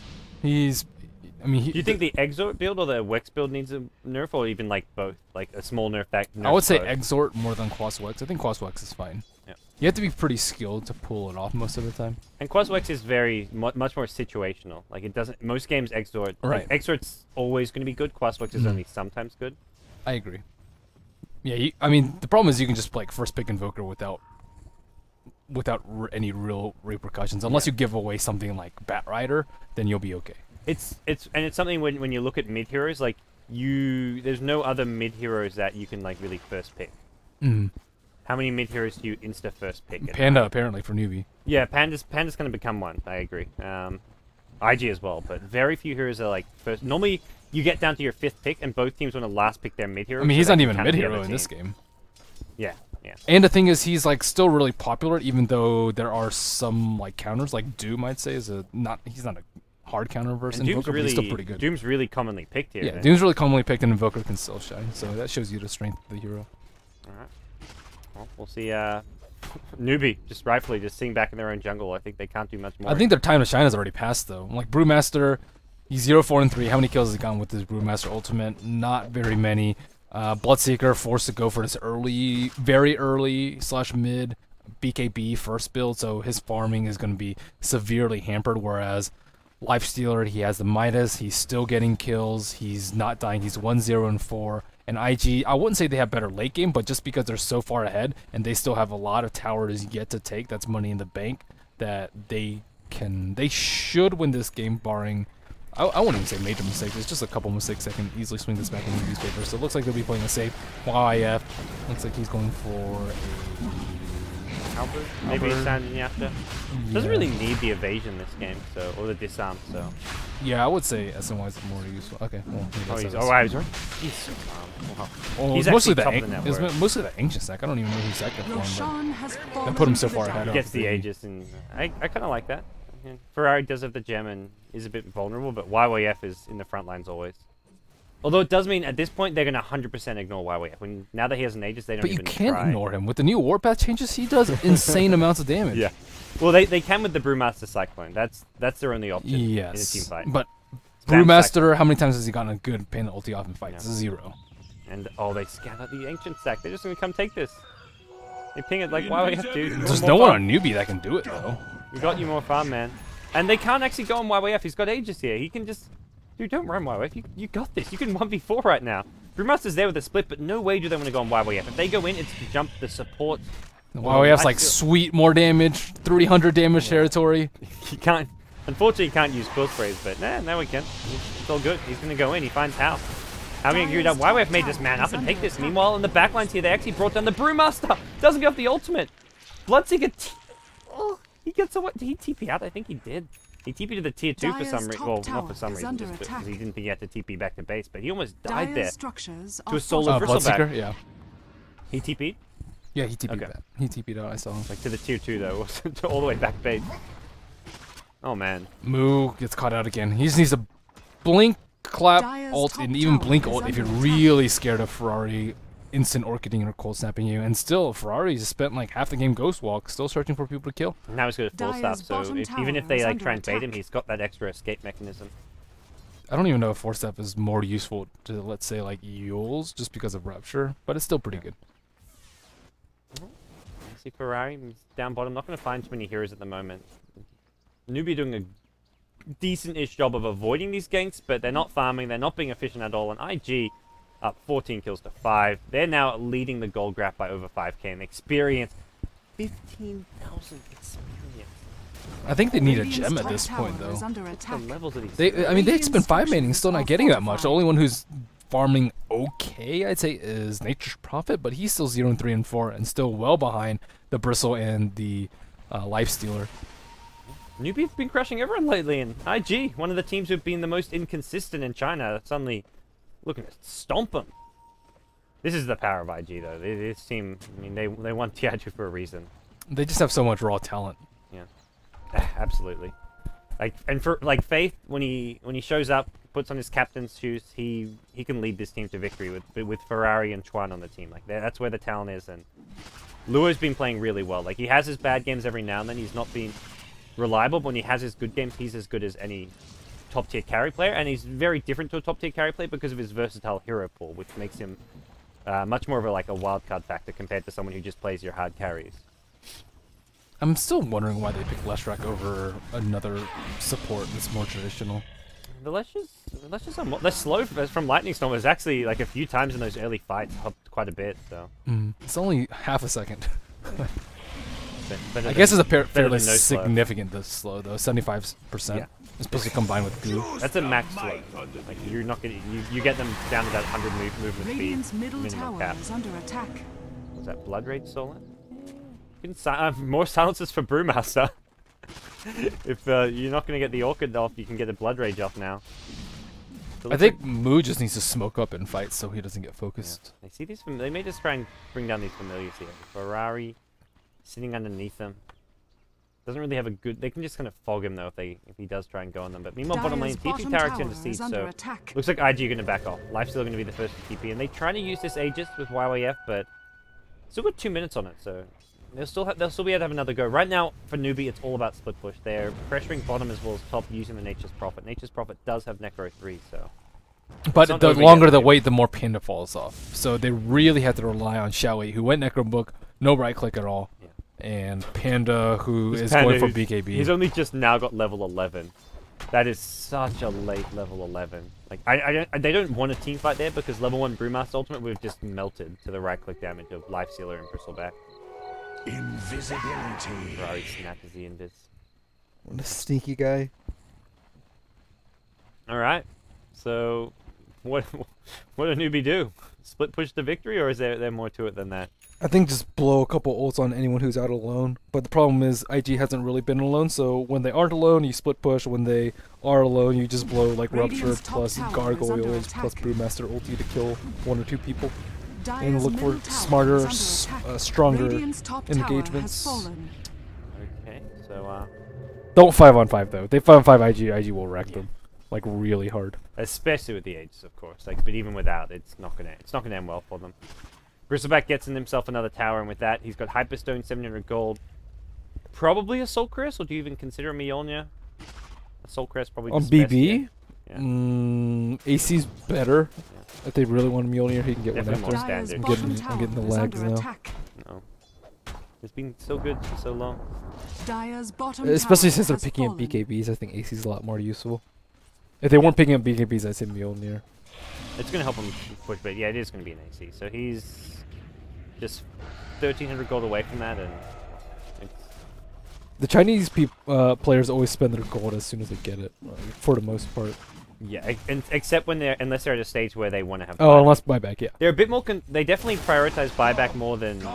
I mean, Do you think the Exort build or the Wex build needs a nerf, or even like both, like a small nerf back? I would say both? Exort more than Quaswex. I think Quaswex is fine. Yeah. You have to be pretty skilled to pull it off most of the time. And Quaswex is very much more situational. Like it doesn't. Most games Exort. Right. Like, Exort's always going to be good. Quaswex is only sometimes good. I agree. Yeah, I mean, the problem is you can just like first pick Invoker without any real repercussions. Unless you give away something like Bat Rider, then you'll be okay. It's something when you look at mid heroes, like there's no other mid heroes that you can like really first pick. How many mid heroes do you insta first pick? Panda apparently for Newbee. Yeah, Panda's going to become one. I agree. IG as well, but very few heroes are like first. Normally you get down to your 5th pick, and both teams want to last pick their mid hero. I mean, he's so not they even can a mid counter the hero other in this team. game. Yeah, yeah. And the thing is, he's like still really popular, even though there are some like counters. Like Doom, I'd say, he's not a hard counter versus And Invoker, but he's still pretty good. Doom's really commonly picked here. Yeah, Doom's really commonly picked, and Invoker can still shine. So that shows you the strength of the hero. All right. Well, we'll see. Newbee just rightfully just sitting back in their own jungle. I think they can't do much more. I think their time to shine has already passed, though. Like Brewmaster, he's 0, 4, and 3. How many kills has he gotten with his Brewmaster ultimate? Not very many. Bloodseeker forced to go for this early, very early / mid BKB first build, so his farming is going to be severely hampered. Whereas Lifestealer, he has the Midas, he's still getting kills, he's not dying, he's 1, 0, and 4. And IG, I wouldn't say they have better late game, but just because they're so far ahead and they still have a lot of towers yet to take, that's money in the bank, that they should win this game barring, I wouldn't even say major mistakes, it's just a couple mistakes that can easily swing this back in the newspaper. So it looks like they'll be playing a safe YF. Looks like he's going for Albert? Maybe Albert. Sanding after. Doesn't really need the evasion this game, so or the disarm. So. Yeah, I would say SNY is more useful. Okay. Well, Oh, he's right. He's so calm. Wow. well, He's it's mostly actually the top of the it's network. mostly the ancient stack. I don't even know who sacked it for him, Roshan has but fallen they put him so to the far ahead. dark. Gets the Aegis, and I kind of like that. Yeah. Ferrari does have the gem and is a bit vulnerable, but YYF is in the front lines always. Although it does mean at this point they're going to 100% ignore YYF. Now that he has an Aegis, they don't But you even can't try. ignore him. With the new warpath changes, he does insane amounts of damage. Yeah. Well, they can with the Brewmaster Cyclone. That's their only option in a team Yes. fight. But Spam Brewmaster, how many times has he gotten a good Panda ulti off in fights? Yeah. 0. And they scan out the ancient stack. They're just gonna come take this. They ping it like YYF, dude. There's More no one farm. on Newbee that can do it, though. We got you more farm, man. And they can't actually go on YYF. He's got Aegis here. He can just... Dude, don't run YYF. You got this. You can 1v4 right now. Brewmaster's there with a split, but no way do they want to go on YYF. If they go in, it's to jump the support. YYF's like sweet, more damage, 300 damage territory. He can't... Unfortunately, he can't use quill sprays, but now we can. It's all good. He's gonna go in. He finds how. How many agree that YYF made this man up and take this. Meanwhile, in the backlines here, they actually brought down the Brewmaster. Doesn't go off the ultimate. Bloodseeker. Oh, he gets away. Did he TP out? I think he did. He TP'd to the tier 2 for Dyer's some reason. top Well, tower not for some is reason. under Just because attack. he didn't think he had to TP back to base, but he almost died Dire's there. structures To a are solar falling. bristleback. Bloodseeker, yeah. He TP'd? Yeah, he TP'd Okay. that. He TP'd out, I saw him. Like to the tier 2 though. All the way back base. Oh man. Moo gets caught out again. He just needs to blink, clap, Dyer's ult, top and even tower blink is ult if you're under really scared of Ferrari instant orchiding or cold snapping you. And still, Ferrari's spent like half the game Ghost Walk, still searching for people to kill. Now he's got a full staff, Dyer's so bottom even if tower they is like under try and bait him, attack. he's got that extra escape mechanism. I don't even know if 4-step is more useful to, let's say, like Yules, just because of Rupture, but it's still pretty good. See Ferrari he's down bottom. Not going to find too many heroes at the moment. Newbee doing a decent-ish job of avoiding these ganks, but they're not farming. They're not being efficient at all. And IG up 14 kills to 5. They're now leading the gold graph by over 5k in experience. 15,000 experience. I think they need a Radiant's gem at top this point, tower is though. under The attack. levels of these. I mean, they've spent 5 maining, still not getting that much. The fortified. only one who's farming okay, I'd say, is Nature's Prophet, but he's still 0 and 3 and 4 and still well behind the Bristle and the Lifestealer. Newbee's been crushing everyone lately, and IG, one of the teams who've been the most inconsistent in China, suddenly looking to stomp them. This is the power of IG, though. This team, I mean, they won Tiago for a reason. They just have so much raw talent. Absolutely. And for Faith, when he shows up, puts on his captain's shoes, he can lead this team to victory with Ferrari and Chuan on the team. Like that's where the talent is. And Luo's been playing really well. Like he has his bad games every now and then. He's not been reliable, but when he has his good games, he's as good as any top tier carry player. And he's very different to a top tier carry player because of his versatile hero pool, which makes him much more of a wild card factor compared to someone who just plays your hard carries. I'm still wondering why they picked Leshrac over another support that's more traditional. The Lesh's are they're slow from Lightning Storm. It was actually like a few times in those early fights, helped quite a bit. So it's only half a second. Better I guess it's a fairly no slow. significant this slow though. 75%. Yeah. It's supposed to combine with glue. That's a max slow. Like you're not gonna you get them down to that 100 movement speed Radiant's middle minimum tower cap. is under attack. Was that Blood Rage stolen? More silences for Brewmaster. If you're not going to get the Orchid off, you can get the Blood Rage off now. So I think Moo just needs to smoke up in fights so he doesn't get focused. I see these. They may just try and bring down these familiars here. Ferrari sitting underneath them. Doesn't really have a good. They can just kind of fog him though if he does try and go on them. But meanwhile, bottom lane, T2 tower going to siege. So looks like IG are going to back off. Lifesteal going to be the first to TP, and they try to use this Aegis with YYF, but still got 2 minutes on it. So. They'll still be able to have another go. Right now, for Newbee, it's all about split push. They're pressuring bottom as well as top using the Nature's Prophet. Nature's Prophet does have Necro 3, so... But the longer the wait, the more Panda falls off. So they really have to rely on Xiaowei, who went Necro Book, no right click at all. Yeah. And Panda, who is going for BKB. He's only just now got level 11. That is such a late level 11. Like, they don't want a team fight there because level 1 Brewmaster Ultimate would have just melted to the right click damage of Life Sealer and Bristleback. Invisibility. Ferrari snatches the invis. What a sneaky guy. Alright. So, what do Newbee do? Split push to victory, or is there more to it than that? I think just blow a couple ults on anyone who's out alone. But the problem is IG hasn't really been alone, so when they aren't alone, you split push. When they are alone, you just blow like Rupture plus Gargoyles plus Brewmaster ulti to kill 1 or 2 people. And look for smarter, stronger engagements. Okay, so don't 5-on-5 though. If they 5-on-5 IG will wreck them, like really hard. Especially with the Aegis, of course. Like, but even without, it's not gonna end well for them. Bristleback gets in himself another tower, and with that, he's got Hyperstone, 700 gold. Probably a Soul Crest, or do you even consider a Mjolnir? A Soul Crest probably on just BB. Yeah. AC's better. If they really want a Mjolnir, he can get Definitely one more after. standard. I'm getting the lags now. No. It's been so good for so long. Especially since they're picking up BKBs, I think AC's a lot more useful. If they weren't picking up BKBs, I'd say Mjolnir. It's going to help him push, but yeah, it is going to be an AC. So he's just 1,300 gold away from that, and the Chinese players always spend their gold as soon as they get it, for the most part. Yeah, except when unless they're at a stage where they want to have. Oh, unless buyback, yeah. They're a bit more. They definitely prioritize buyback more than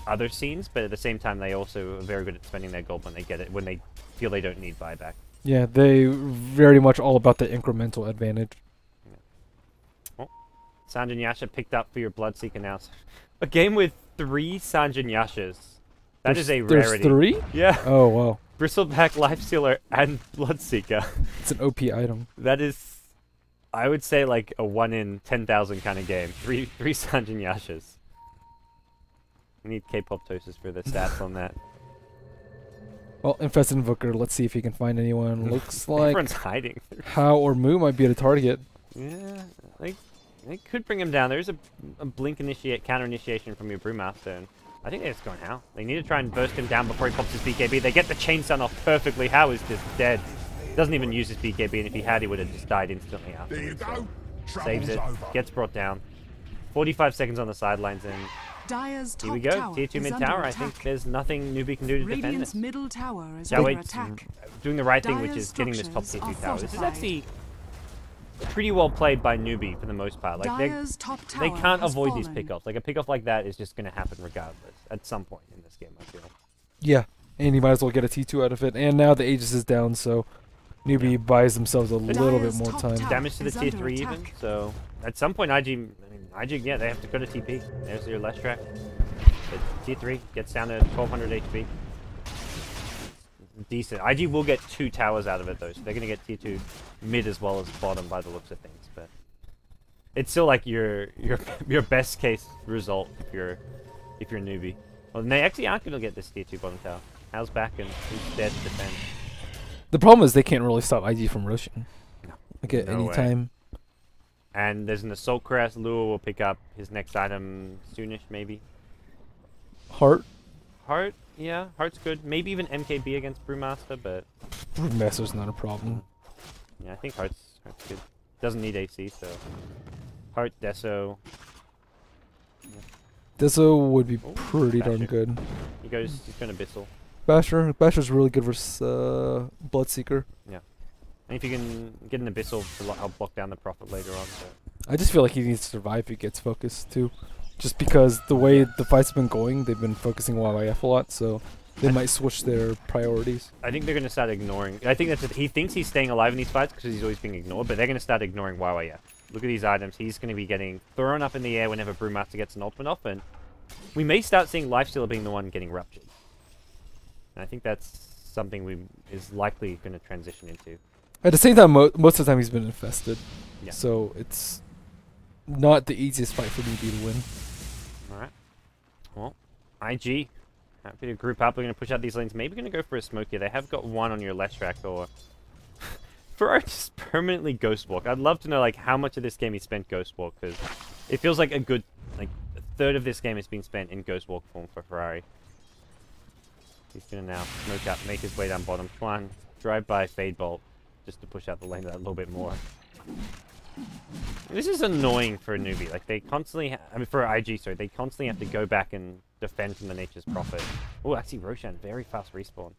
other scenes, but at the same time, they also are very good at spending their gold when they get it, when they feel they don't need buyback. Yeah, they very much all about the incremental advantage. Yeah. Oh, Sanjin Yasha picked up for your Bloodseeker now. A game with 3 Sanjin Yashas. That is a rarity. There's 3? Yeah. Oh, wow. Bristleback, Lifestealer, and Bloodseeker. It's an OP item. That is, I would say, like a 1 in 10,000 kind of game. 3 Sanjin Yashas. We need K-pop toasters for the stats on that. Well, Infested Invoker, let's see if he can find anyone. Looks like everyone's hiding. How or Moo might be at a target. Yeah, they could bring him down. There's a blink counter initiation from your Brewmaster, and I think they're just going How. They need to try and burst him down before he pops his BKB. They get the chain stun off perfectly. How is just dead. Doesn't even use his BKB, and if he had, he would have just died instantly after. So saves it, gets brought down. 45 seconds on the sidelines, and here we go. Tier 2 mid tower. I think there's nothing Newbee can do to defend this. Middle tower is doing the right thing, which is getting this top tier 2 tower. This is actually pretty well played by Newbee for the most part. Like they can't avoid these pickoffs. Like a pickoff like that is just going to happen regardless at some point in this game, I feel. Yeah, and you might as well get a T2 out of it. And now the Aegis is down, so Newbee buys themselves a little bit more time. Damage to the tier 3 even, so at some point IG, yeah, they have to go to TP. There's your Leshrac. But tier 3 gets down to 1200 HP. Decent. IG will get 2 towers out of it though, so they're gonna get tier 2 mid as well as bottom by the looks of things. But it's still like your best case result if you're Newbee. Well, they actually aren't gonna get this tier 2 bottom tower. Hal's back and he's dead to defend. The problem is they can't really stop IG from rushing. No. Like at No any way. time. And there's an assault crest. Lua will pick up his next item soonish, maybe. Heart. Heart, yeah, Heart's good. Maybe even MKB against Brewmaster, but Brewmaster's not a problem. yeah, I think Heart's good. Doesn't need AC, so Heart, Deso. Deso would be Oh, pretty darn Basher. good. He's going to Abyssal. Basher's really good versus Bloodseeker. And if you can get an Abyssal to help block down the Prophet later on. But I just feel like he needs to survive if he gets focused too. Just because the way the fight's been going, they've been focusing YYF a lot, so they might switch their priorities. I think they're going to start ignoring. I think he thinks he's staying alive in these fights because he's always being ignored, but they're going to start ignoring YYF. Look at these items. He's going to be getting thrown up in the air whenever Brewmaster gets an ultimate off, and we may start seeing Lifestealer being the one getting ruptured. And I think that's something is likely going to transition into. At the same time, most of the time he's been infested, Yeah. so it's not the easiest fight for Newbee to win. Alright. Well, IG. Happy to group up. We're going to push out these lanes. Maybe going to go for a smoke here. They have got one on your left track, or Ferrari just permanently Ghost Walk. I'd love to know like how much of this game he spent Ghost Walk, because it feels like a good a third of this game is being spent in Ghost Walk form for Ferrari. He's going to now smoke up, make his way down bottom. Chuan, drive by Fade Bolt, just to push out the lane a little bit more. This is annoying for a Newbee. Like they constantly, for IG, sorry, they constantly have to go back and defend from the Nature's Prophet. Oh, actually, Roshan, very fast respawn.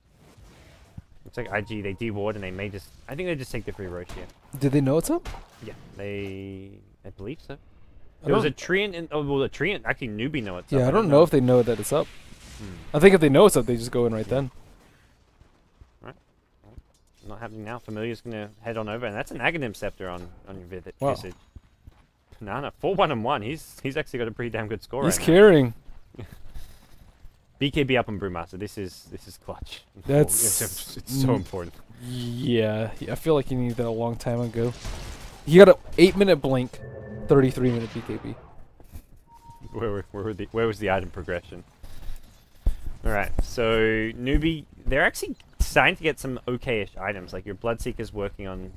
Looks like IG, they de-ward and they may just, I think they just take the free Rosh here. Did they know it's up? Yeah, I believe so. I There was a don't- Treant, a Treant, actually Newbee know it's up. Yeah, I don't know if they know that it's up. I think if they know it's up, they just go in right then. Not happening now. Familiar's going to head on over, and that's an Aghanim Scepter on your Wow. Visage. Banana, 4-1-1. He's actually got a pretty damn good score He's right carrying. now. BKB up on Brewmaster. This is clutch. That's- it's so important. Yeah, I feel like he needed that a long time ago. He got a 8-minute blink, 33-minute BKB. Where was the item progression? Alright, so Newbee, they're actually starting to get some okay-ish items. Like your Bloodseeker's working on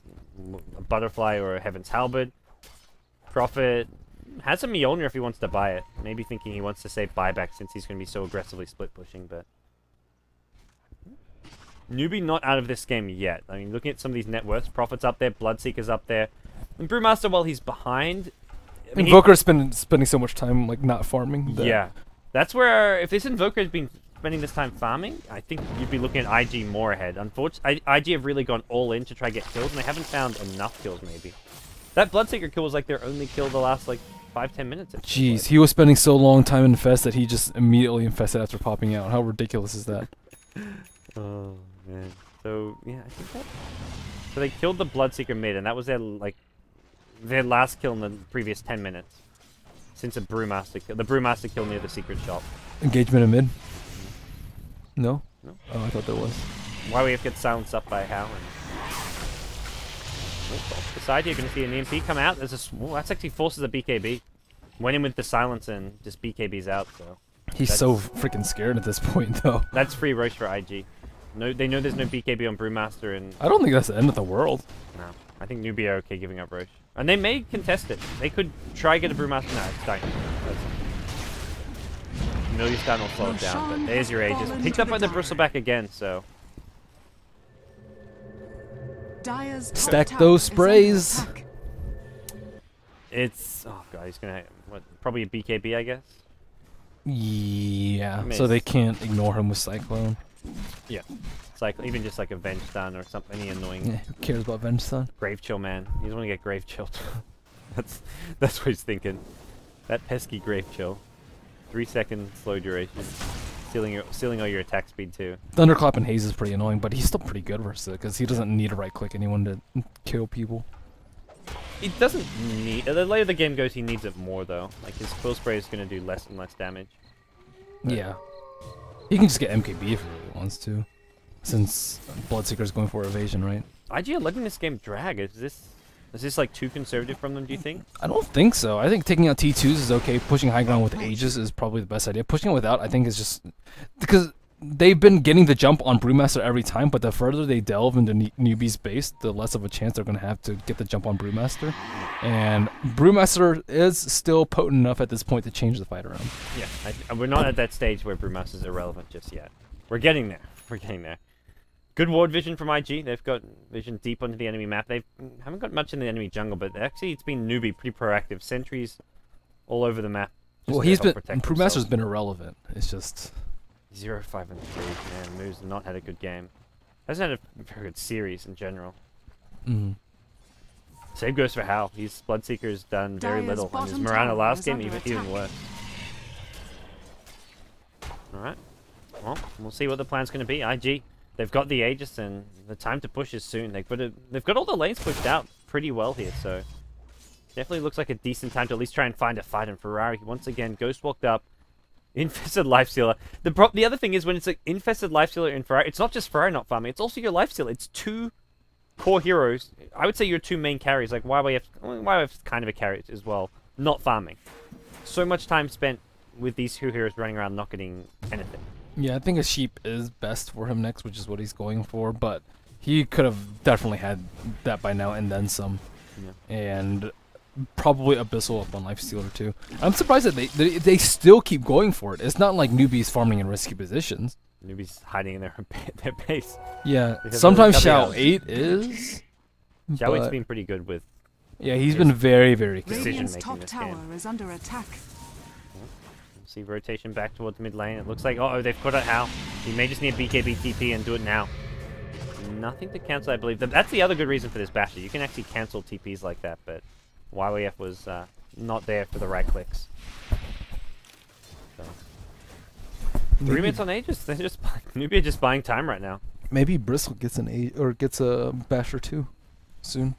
a Butterfly or a Heaven's Halberd. Prophet has a Mjolnir if he wants to buy it. Maybe thinking he wants to save buyback since he's going to be so aggressively split pushing, but Newbee not out of this game yet. I mean, looking at some of these net worths, Prophet's up there, Bloodseeker's up there. And Brewmaster, while he's behind, I mean, Invoker's spending so much time like not farming. That yeah. That's where, if this Invoker has been spending this time farming, I think you'd be looking at IG more ahead. Unfortunately, IG have really gone all in to try to get kills, and they haven't found enough kills, maybe. That Bloodseeker kill was like their only kill the last, like, 5-10 minutes. it feels Jeez, like. he was spending so long time in infest that he just immediately infested after popping out. How ridiculous is that? Oh, man. So, yeah, I think that... So they killed the Bloodseeker mid, and that was their, like, their last kill in the previous 10 minutes. Since a Brewmaster kill. The Brewmaster kill near the secret shop. Engagement in mid? No? No. Oh, I thought there was. YWF gets silenced up by Hal. And... Oh, off the side here, going to see an EMP come out. There's a... Oh, that's actually forces a BKB. Went in with the silence and just BKB's out, so... He's so freaking scared at this point, though. That's free Roche for IG. No, they know there's no BKB on Brewmaster, and... I don't think that's the end of the world. No. I think Newbee are okay giving up Roche. And they may contest it. They could try get a Brewmaster. No, it's dying. Familiar stun will slow it down, but there's your Aegis. Picked up by the Bristleback again, so... Dire's top Stack tower those is under sprays. attack. It's... Oh, God, he's going to... What? Probably a BKB, I guess? Yeah, Miss. so they can't ignore him with Cyclone. Yeah. It's like, even just like a Venge Stun or something, any annoying... Yeah, who cares about Venge Stun? Grave Chill, man. You just want to get Grave Chilled. that's what he's thinking. That pesky Grave Chill. 3 second slow duration. Sealing all your attack speed too. Thunderclap and Haze is pretty annoying, but he's still pretty good versus it because he doesn't need to right-click anyone to kill people. He doesn't need... The later the game goes, he needs it more though. Like his Quill Spray is going to do less and less damage. Yeah. He can just get MKB if he really wants to. Since Bloodseeker's going for evasion, right? IG are letting this game drag. Is this like too conservative from them, do you think? I don't think so. I think taking out T2s is okay. Pushing high ground with Aegis is probably the best idea. Pushing it without, I think, is just... Because they've been getting the jump on Brewmaster every time, but the further they delve into Newbee's base, the less of a chance they're going to have to get the jump on Brewmaster. And Brewmaster is still potent enough at this point to change the fight around. Yeah, we're not at that stage where Brewmaster's irrelevant just yet. We're getting there. We're getting there. Good ward vision from IG. They've got vision deep onto the enemy map. They haven't got much in the enemy jungle, but actually it's been Newbee pretty proactive. Sentries all over the map. Well, Brewmaster's been irrelevant. It's just... 0, 5, and 3. Man, Moo's not had a good game. Hasn't had a very good series in general. Same goes for Hal. His Bloodseeker's done very little. And his Mirana last game, even worse. Alright. Well, we'll see what the plan's going to be. IG, they've got the Aegis, and the time to push is soon. They've got all the lanes pushed out pretty well here, so... Definitely looks like a decent time to at least try and find a fight. And Ferrari, once again, ghost walked up. Infested Lifestealer. The other thing is when it's an Infested Lifestealer in Ferrari, it's not just Ferrari not farming, it's also your Lifestealer. It's two core heroes. I would say your two main carries, like YYF's kind of a carry as well, not farming. So much time spent with these two heroes running around not getting anything. Yeah, I think a sheep is best for him next, which is what he's going for, but he could have definitely had that by now and then some. Yeah. And... probably Abyssal up on Lifestealer too. I'm surprised that they still keep going for it. It's not like Newbee's farming in risky positions. Newbee's hiding in their base. Yeah, sometimes Xiao 8 is. Xiao 8's been pretty good with. Yeah, he's been very, very good. Radiant's top tower is under attack. See rotation back towards mid lane. It looks like they've got it Hal. He may just need a BKB TP and do it now. Nothing to cancel, I believe. That's the other good reason for this basher. You can actually cancel TPs like that, but. YYF was not there for the right clicks. So. 3 minutes on Aegis. They're just Newbee just buying time right now. Maybe Bristle gets gets a basher too, soon.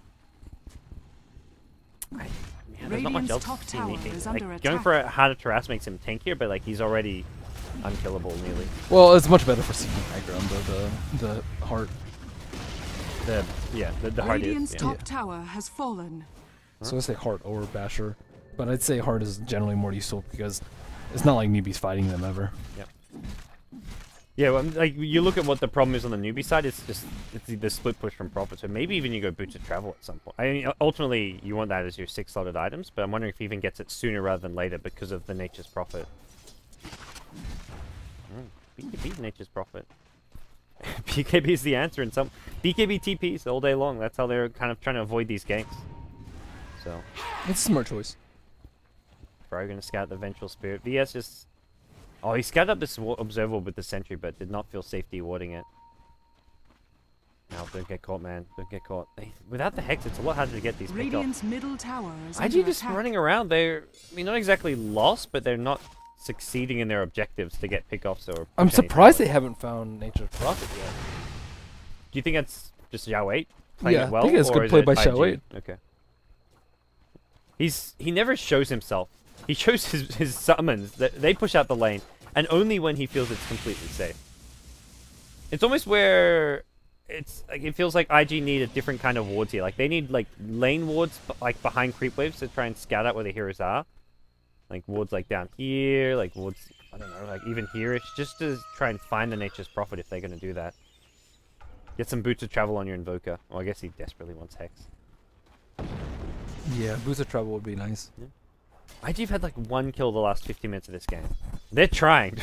There's not much else to see anything. Like, going for a harder Taras makes him tankier, but like he's already unkillable nearly. Well, it's much better for seeking high ground though. The heart. The heart is. Radiant's top tower has fallen. So I say heart over basher, but I'd say heart is generally more useful because it's not like Newbee's fighting them ever. Yep. Yeah, well, like you look at what the problem is on the Newbee side. It's the split push from Prophet. So maybe even you go Boots of Travel at some point. I mean, ultimately you want that as your 6 slotted items, but I'm wondering if he even gets it sooner rather than later because of the Nature's Prophet. BKB Nature's Prophet. BKB is the answer in some BKB TPs all day long. That's how they're kind of trying to avoid these ganks. So it's a smart choice. Probably going to scout the Vengeful Spirit. VS just... Oh, he scouted up this Observable with the Sentry, but did not feel safety warding it. No, don't get caught, man. Don't get caught. Without the Hex, it's a lot harder to get these pick Radiant's middle tower is IG just running around. They're, I mean, not exactly lost, but they're not succeeding in their objectives to get pickoffs or... I'm surprised they haven't found Nature's Prophet yet. Do you think that's just Xiao 8 playing it well? I think it's good play by Xiao 8. Okay. He never shows himself. He shows his summons. They push out the lane, and only when he feels it's completely safe. It's almost where it's like it feels like IG need a different kind of wards here. Like they need like lane wards like behind creep waves to try and scout out where the heroes are. Like wards like down here, like wards I don't know, like even here-ish, just to try and find the Nature's Prophet if they're gonna do that. Get some Boots of Travel on your Invoker. Well, I guess he desperately wants Hex. Yeah, Boots of Travel would be nice. Yeah. IG have had like 1 kill the last 50 minutes of this game. They're trying.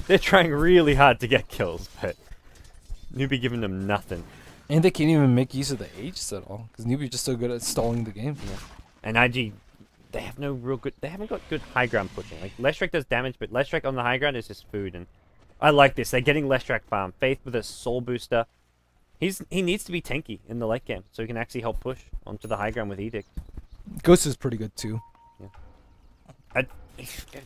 They're trying really hard to get kills, but Newbee giving them nothing. And they can't even make use of the Aegis at all, because Newbee's just so good at stalling the game. Yeah. And IG, they have no real good... They haven't got good high ground pushing. Like, Leshrac does damage, but Leshrac on the high ground is just food, and I like this. They're getting Leshrac farm. Faith with a soul booster. He needs to be tanky in the late game, so he can actually help push onto the high ground with Edict. Ghost is pretty good too. Yeah. At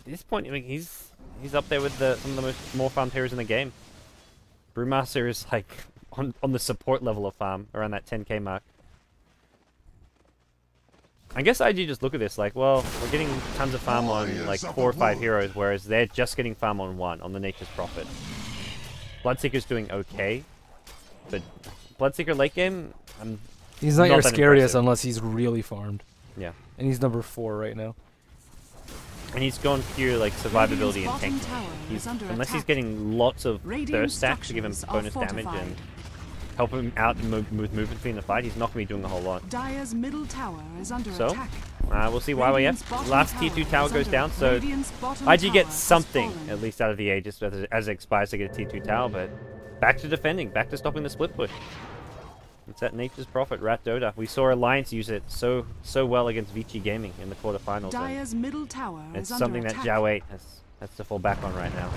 this point, I mean, he's up there with some of the more farmed heroes in the game. Brewmaster is like on the support level of farm, around that 10k mark. I guess IG just look at this like, well, we're getting tons of farm on like 4 or 5 heroes, whereas they're just getting farm on 1, on the Nature's Prophet. Bloodseeker's doing okay, but Bloodseeker late game, he's not your that scariest impressive. unless he's really farmed. Yeah. And he's number 4 right now. And he's gone pure like survivability and tanking. Unless he's getting lots of thirst stacks to give him bonus damage and help him out with movement speed in the fight, he's not going to be doing a whole lot. Dire's middle tower is under So, attack. we'll see YYF. Last tier 2 tower goes down, so IG gets something at least out of the Aegis as it expires to get a tier 2 tower, but back to defending, back to stopping the split push. It's that Nature's Prophet, Rat Dota. We saw Alliance use it so well against Vici Gaming in the quarterfinals. Dire's middle tower It's is something under that attack. Zhao 8 has to fall back on right now.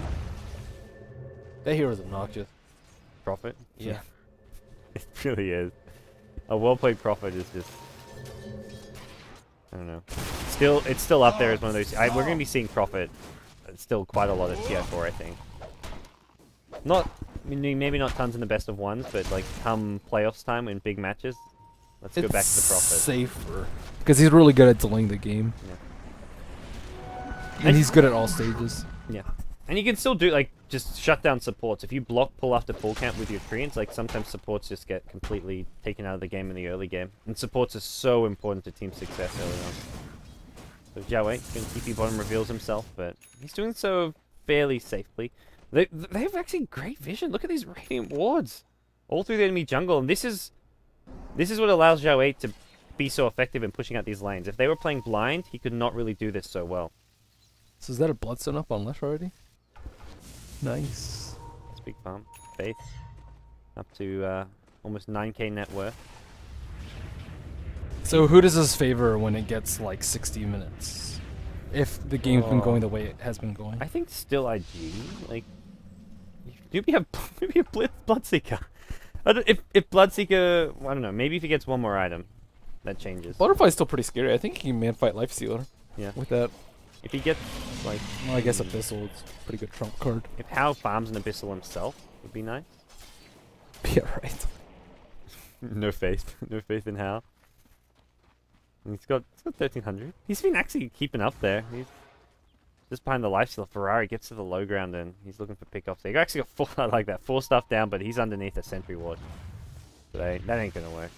That hero's obnoxious. Prophet? Yeah. It really is. A well-played Prophet is just... I don't know. It's still up there as one of those... we're going to be seeing Prophet still quite a lot at tier 4, I think. Not... I mean, maybe not tons in the best of ones, but like come playoffs time in big matches, let's go back to the Prophet. Safer. Because he's really good at delaying the game. Yeah. And he's good at all stages. Yeah. And you can still do, like, just shut down supports. If you block pull after pull camp with your treants, like, sometimes supports just get completely taken out of the game in the early game. And supports are so important to team success early on. So Zhao 8 can TP bottom, reveals himself, but he's doing so fairly safely. They have actually great vision. Look at these radiant wards all through the enemy jungle, and this is what allows Zhao 8 to be so effective in pushing out these lanes. If they were playing blind, he could not really do this so well. So is that a Bloodstone up on left already? Nice. That's big farm. Faith up to almost 9k net worth. So who does this favor when it gets like 60 minutes? If the game's been going the way it has been going. I think still IG. Like, maybe a Bloodseeker. If Bloodseeker, I don't know. Maybe if he gets one more item, that changes. Butterfly's still pretty scary. I think he can man-fight Lifestealer. Yeah. With that. If he gets like, Well, I guess Abyssal is a pretty good trump card. if Hao farms an Abyssal himself, would be nice. Yeah, right. No faith in Hao. And he's got 1300. He's been actually keeping up there. He's just behind the lifesteal. Ferrari gets to the low ground and he's looking for pickoffs. They actually got 4, I like that, 4 stuff down, but he's underneath a sentry ward. So that ain't gonna work.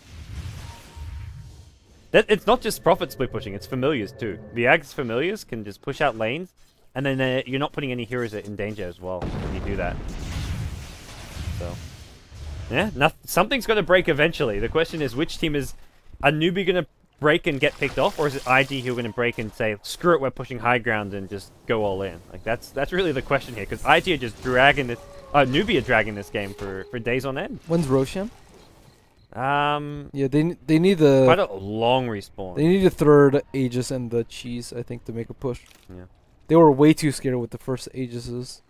It's not just Prophet split pushing, it's familiars too. The Ag's familiars can just push out lanes, and then you're not putting any heroes in danger as well when you do that. So, yeah, something's got to break eventually. The question is, which team is a Newbee going to break and get picked off, or is it IG who are going to break and say, screw it, we're pushing high ground and just go all in? Like that's really the question here, because IG are just dragging this, Newbee are dragging this game for days on end. When's Roshan? Yeah, they need Quite the a long respawn. they need a third Aegis and the cheese, I think, to make a push. Yeah. They were way too scared with the first Aegises.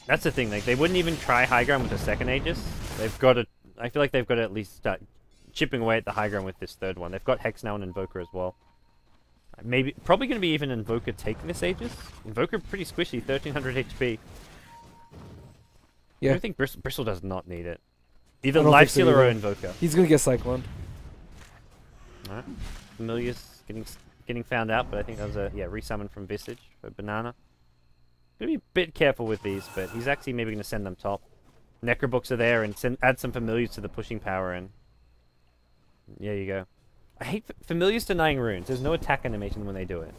That's the thing. Like they wouldn't even try high ground with the second Aegis. They've got to. I feel like they've got to at least start chipping away at the high ground with this third one. They've got Hex now and Invoker as well. Probably going to be even Invoker taking this Aegis. Invoker pretty squishy, 1300 HP. Yeah. I think Bristle does not need it. Either I don't think so Lifestealer or either. Invoker. He's gonna get Cycloned. Alright. Familiar's getting found out, but I think that was a resummon from Visage for Banana. Gonna be a bit careful with these, but he's actually maybe gonna send them top. Necrobooks are there and add some familiars to the pushing power, and there you go. I hate familiars denying runes. There's no attack animation when they do it.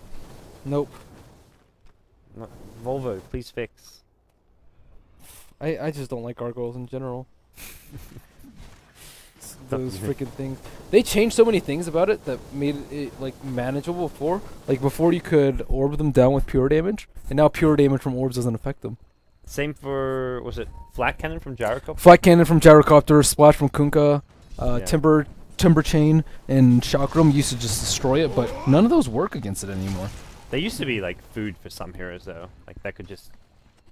Nope. Volvo, please fix. I just don't like gargoyles in general. Those Tough. freaking things. They changed so many things about it that made it like manageable before. Like before you could orb them down with pure damage, and now pure damage from orbs doesn't affect them. Same for, was it Flat Cannon from Gyrocopter? Flat Cannon from Gyrocopter, Splash from Kunkka, Yeah. Timber Chain, and Chakram used to just destroy it, but none of those work against it anymore. They used to be like food for some heroes though. Like that could just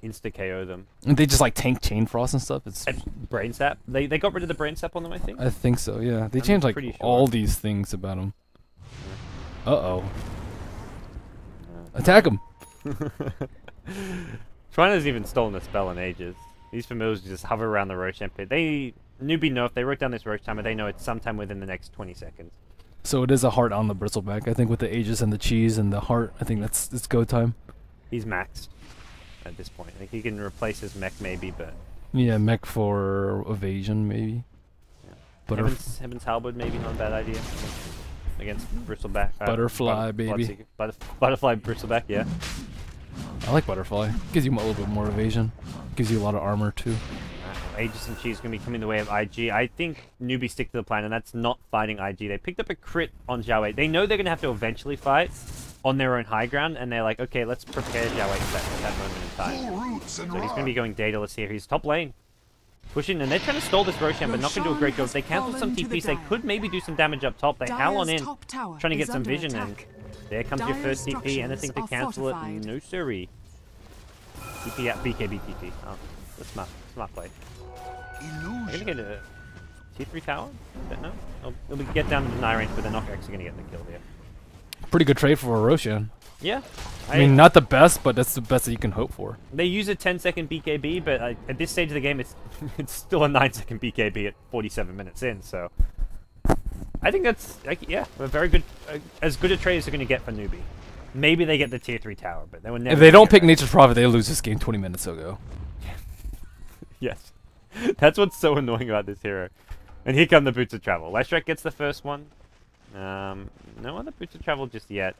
insta KO them. And they just like tank Chain Frost and stuff. It's And Brain Sap. They got rid of the Brain Sap on them, I think. I think so, yeah. They I'm changed like pretty sure. all these things about them. Uh-oh. Attack him. Trina hasn't even stolen a spell in ages. These familiars just hover around the Roshan pit. Newbie know if they wrote down this Roach timer, they know it's sometime within the next 20 seconds. So it is a heart on the bristleback. I think with the Aegis and the cheese and the heart, I think it's go time. He's maxed at this point. I think he can replace his mech maybe, but Yeah, mech for evasion maybe. Heaven's Halberd maybe not a bad idea against bristleback. Butterfly, baby. Butterfly bristleback, yeah. I like butterfly. Gives you a little bit more evasion. Gives you a lot of armor too. Aegis and Cheese going to be coming the way of IG. I think Newbee stick to the plan, and that's not fighting IG. They picked up a crit on Zhao Wei. They know they're going to have to eventually fight on their own high ground, and they're like, okay, let's prepare Zhao Wei for that moment in time. So he's going to be going Daedalus here. He's top lane. Pushing, and they're trying to stall this Roshan, but not going to do a great job. If they cancel some TPs, they could maybe do some damage up top. They howl on in, trying to get some vision, and there comes your first TP. Anything to cancel it? No, siree. TP at BKB TP. Oh, that's smart play. I'm gonna get a tier 3 tower? Don't know. It'll get down to deny range, but they're not actually gonna get the kill here. Pretty good trade for a Roshan. Yeah. I mean, not the best, but that's the best that you can hope for. They use a 10-second BKB, but at this stage of the game, it's still a 9-second BKB at 47 minutes in. So I think that's yeah, a very good, as good a trade as they're gonna get for Newbee. Maybe they get the tier 3 tower, but they were never. If they don't pick Nature's Prophet, they lose this game 20 minutes ago. Yes. That's what's so annoying about this hero. And here come the Boots of Travel. Leshrac gets the first one. No other Boots of Travel just yet.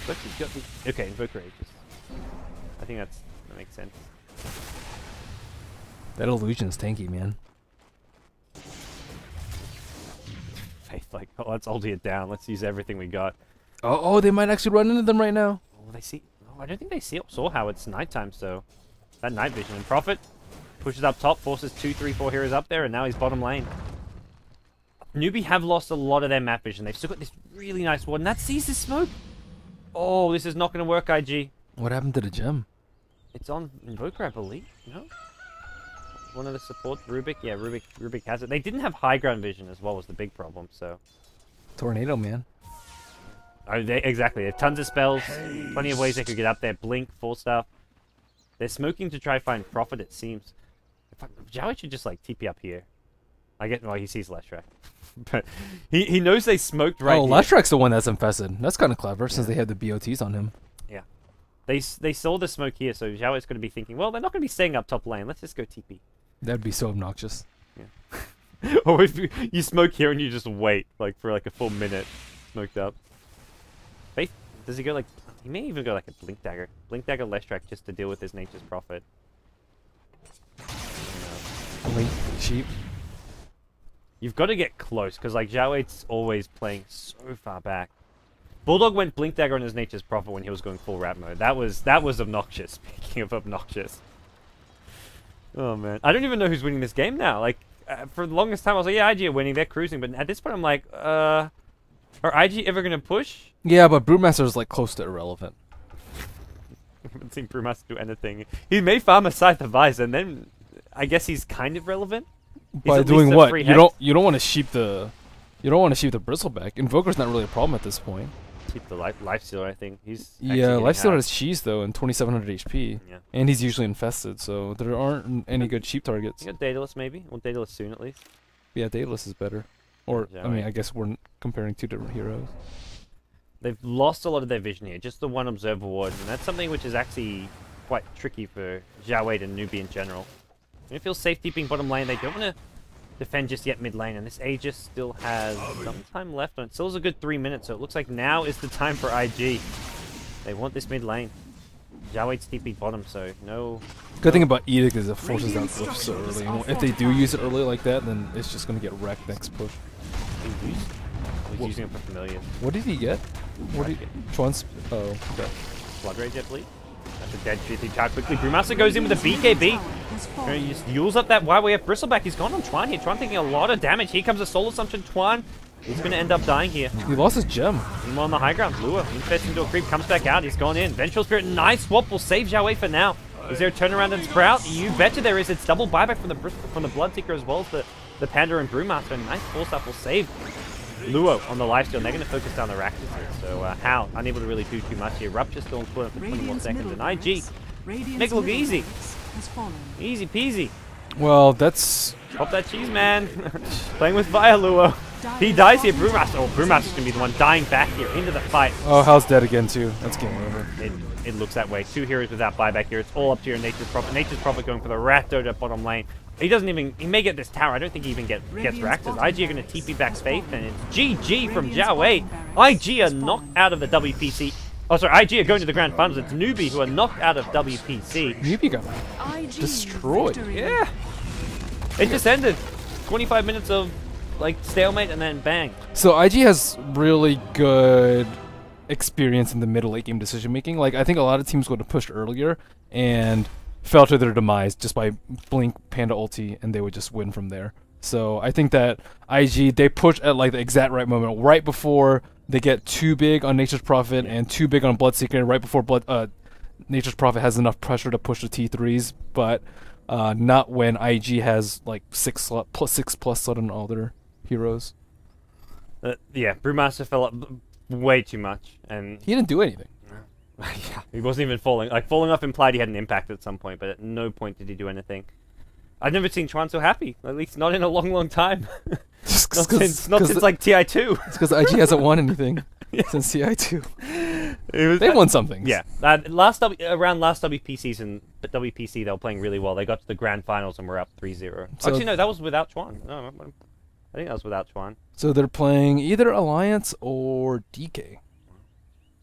But he's got the... Okay, Invoker Aegis. I think that makes sense. That illusion's tanky, man. Faith, like, oh, let's ulti it down. Let's use everything we got. Oh, they might actually run into them right now. Oh, they see... Oh, I don't think they saw how it's nighttime, so... That night vision. And Prophet pushes up top, forces 2, 3, 4 heroes up there, and now he's bottom lane. Newbee have lost a lot of their map vision. They've still got this really nice ward, and that sees the smoke. Oh, this is not going to work, IG. What happened to the gem? It's on Invoker, I believe. No? One of the supports, Rubik. Yeah, Rubik has it. They didn't have high ground vision as well, was the big problem, so... Tornado, man. Oh, exactly. They have tons of spells. Plenty of ways they could get up there. Blink, full stuff. They're smoking to try find Prophet, it seems. Zhao should just, like, TP up here. I get... Well, he sees Leshrac. But he knows they smoked right here. Leshrac's the one that's infested. That's kind of clever, since they have the BOTs on him. Yeah. They saw the smoke here, so Zhao is going to be thinking, well, they're not going to be staying up top lane. Let's just go TP. That'd be so obnoxious. Yeah. Or if you smoke here and you just wait, like, for, like, a full minute. Smoked up. Faith, does he go, like... He may even go, like, a Blink Dagger. Blink Dagger Leshrac just to deal with his Nature's Prophet. Blink sheep. You've got to get close, because like Zhao Wei's always playing so far back. Bulldog went Blink Dagger on his Nature's Prophet when he was going full rat mode. That was obnoxious. Speaking of obnoxious. Oh man, I don't even know who's winning this game now. Like for the longest time, I was like, yeah, IG are winning. They're cruising. But at this point, I'm like, are IG ever gonna push? Yeah, but Brewmaster's like close to irrelevant. I haven't seen Brewmaster do anything. He may farm a Scythe of Vice, and then I guess he's kind of relevant. By doing what? You don't want to sheep the bristleback. Invoker's not really a problem at this point. Keep the Lifestealer, I think. He's Lifestealer has cheese though and 2700 HP. Yeah. And he's usually infested, so there aren't any good sheep targets. You got Daedalus maybe? Well, Daedalus soon at least. Yeah, Daedalus is better. Or yeah, I mean, I guess we're comparing two different heroes. They've lost a lot of their vision here. Just the one Observer Ward, and that's something which is actually quite tricky for Zhao Wei and Newbee in general. They feel safe keeping bottom lane. They don't want to defend just yet mid lane, and this Aegis still has some time left on it. Still has a good 3 minutes, so it looks like now is the time for IG. They want this mid lane. Zhao Wei's TP bottom, so no... Good thing about Edict is it forces out Glyph so early. And if they do use it early like that, then it's just going to get wrecked next push. He's using it for Familiar. What did he get? What did he get? Oh, okay. Blood Rage, I believe. That's a dead GT tag quickly. Brewmaster goes in with a BKB. He just yules up that YYF Bristleback. He's gone on Twine here. Twine taking a lot of damage. Here comes a Soul Assumption. Twine. He's going to end up dying here. He lost his gem. Meanwhile on the high ground, Lua infests into a creep, comes back out. He's gone in. Vengeful Spirit, nice swap. Will save Zhao Wei for now. Is there a turnaround and Sprout? You betcha there is. It's double buyback from the Bloodseeker as well as the Panda and Brewmaster. Nice force up will save Luo on the lifesteal. They're going to focus down the Rakdos here. So Hal, unable to really do too much here. Rupture still in for 20 more seconds. And IG, make it look easy. Easy peasy. Well, that's... Pop that cheese, man. Playing with fire, Luo. He dies here, Brewmaster. Oh, Brewmaster's going to be the one dying back here into the fight. Oh, Hal's dead again, too. That's game over. It looks that way. 2 heroes without buyback here. It's all up to your Nature's Prophet. Nature's Prophet going for the Rat Dodo bottom lane. He doesn't even... He may get this tower. I don't think he even gets Raxes. IG are going to TP back Faith, and it's GG from Jiawei. IG are knocked out of the WPC. Oh, sorry. IG are going to the Grand Finals. It's Newbee who are knocked out of WPC. Newbee got destroyed. Yeah. It just ended. 25 minutes of, like, stalemate, and then bang. So IG has really good experience in the middle late game decision making. Like, I think a lot of teams would have pushed earlier and fell to their demise just by blink Panda ulti, and they would just win from there. So I think that IG, they push at like the exact right moment, right before they get too big on Nature's Prophet and too big on Bloodseeker, right before Nature's Prophet has enough pressure to push the T3s, but not when IG has like 6 plus slot on all their heroes. Yeah, Brewmaster fell up way too much, and he didn't do anything. Yeah, he wasn't even falling. Like, falling off implied he had an impact at some point, but at no point did he do anything. I've never seen Chuan so happy. At least not in a long, long time. not since like TI2. It's because IG hasn't won anything since TI2. They won something. Yeah. Around last WP season, but WPC they were playing really well. They got to the grand finals and were up 3-0. So actually, no, that was without Chuan. No, I think that was without Chuan. So they're playing either Alliance or DK.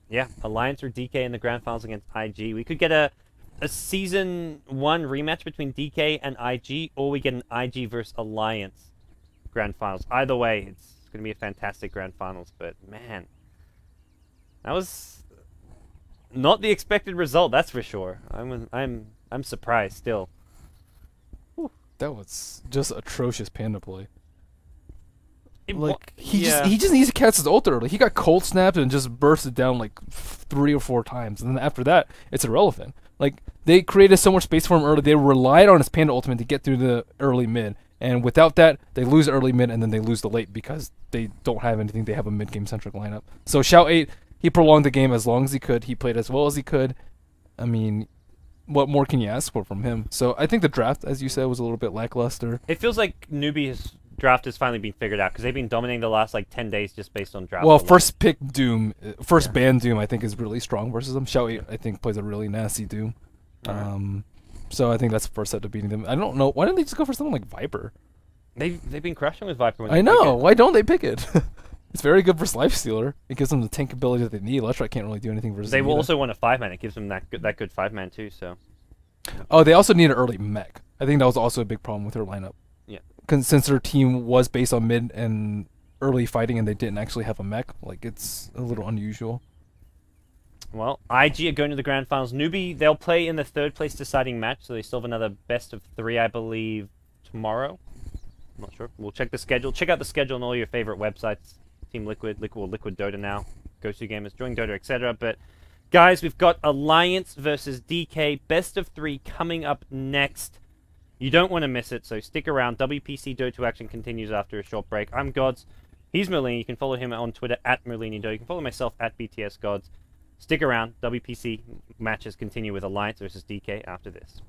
Yeah, Alliance or DK in the grand finals against IG. We could get a Season 1 rematch between DK and IG, or we get an IG versus Alliance grand finals. Either way, it's going to be a fantastic grand finals, but man, that was not the expected result, that's for sure. I'm surprised still. Whew. That was just atrocious Panda play. He yeah. just needs to catch his ult early. He got cold snapped and just bursted down like 3 or 4 times, and then after that, it's irrelevant. Like, they created so much space for him early. They relied on his Panda ultimate to get through the early mid, and without that, they lose early mid and then they lose the late because they don't have anything. They have a mid game centric lineup. So Xiao 8, he prolonged the game as long as he could. He played as well as he could. I mean, what more can you ask for from him? So I think the draft, as you said, was a little bit lackluster. It feels like Newbee's draft has finally been figured out because they've been dominating the last like 10 days just based on draft. Well, first pick Doom, ban Doom, I think is really strong versus them. Xiao 8, I think, plays a really nasty Doom. So I think that's the first set to beating them. I don't know, why didn't they just go for something like Viper? They've been crushing with Viper. When I know. Why don't they pick it? It's very good versus Lifestealer. It gives them the tank ability that they need. Electrite can't really do anything versus. They will also want a 5-man. It gives them that good 5-man too. So. Oh, they also need an early mech. I think that was also a big problem with their lineup. Yeah. Since their team was based on mid and early fighting, and they didn't actually have a mech, like, it's a little unusual. Well, IG are going to the grand finals. Newbee, they'll play in the 3rd place deciding match, so they still have another best of 3, I believe, tomorrow. I'm not sure. We'll check the schedule. Check out the schedule on all your favorite websites. Team Liquid, Liquid Dota now, Go-To Gamers, Join Dota, etc. But guys, we've got Alliance versus DK, best of 3 coming up next. You don't want to miss it, so stick around. WPC Dota action continues after a short break. I'm Gods. He's Merlini. You can follow him on Twitter at MerliniDo. You can follow myself at BTS Gods. Stick around. WPC matches continue with Alliance versus DK after this.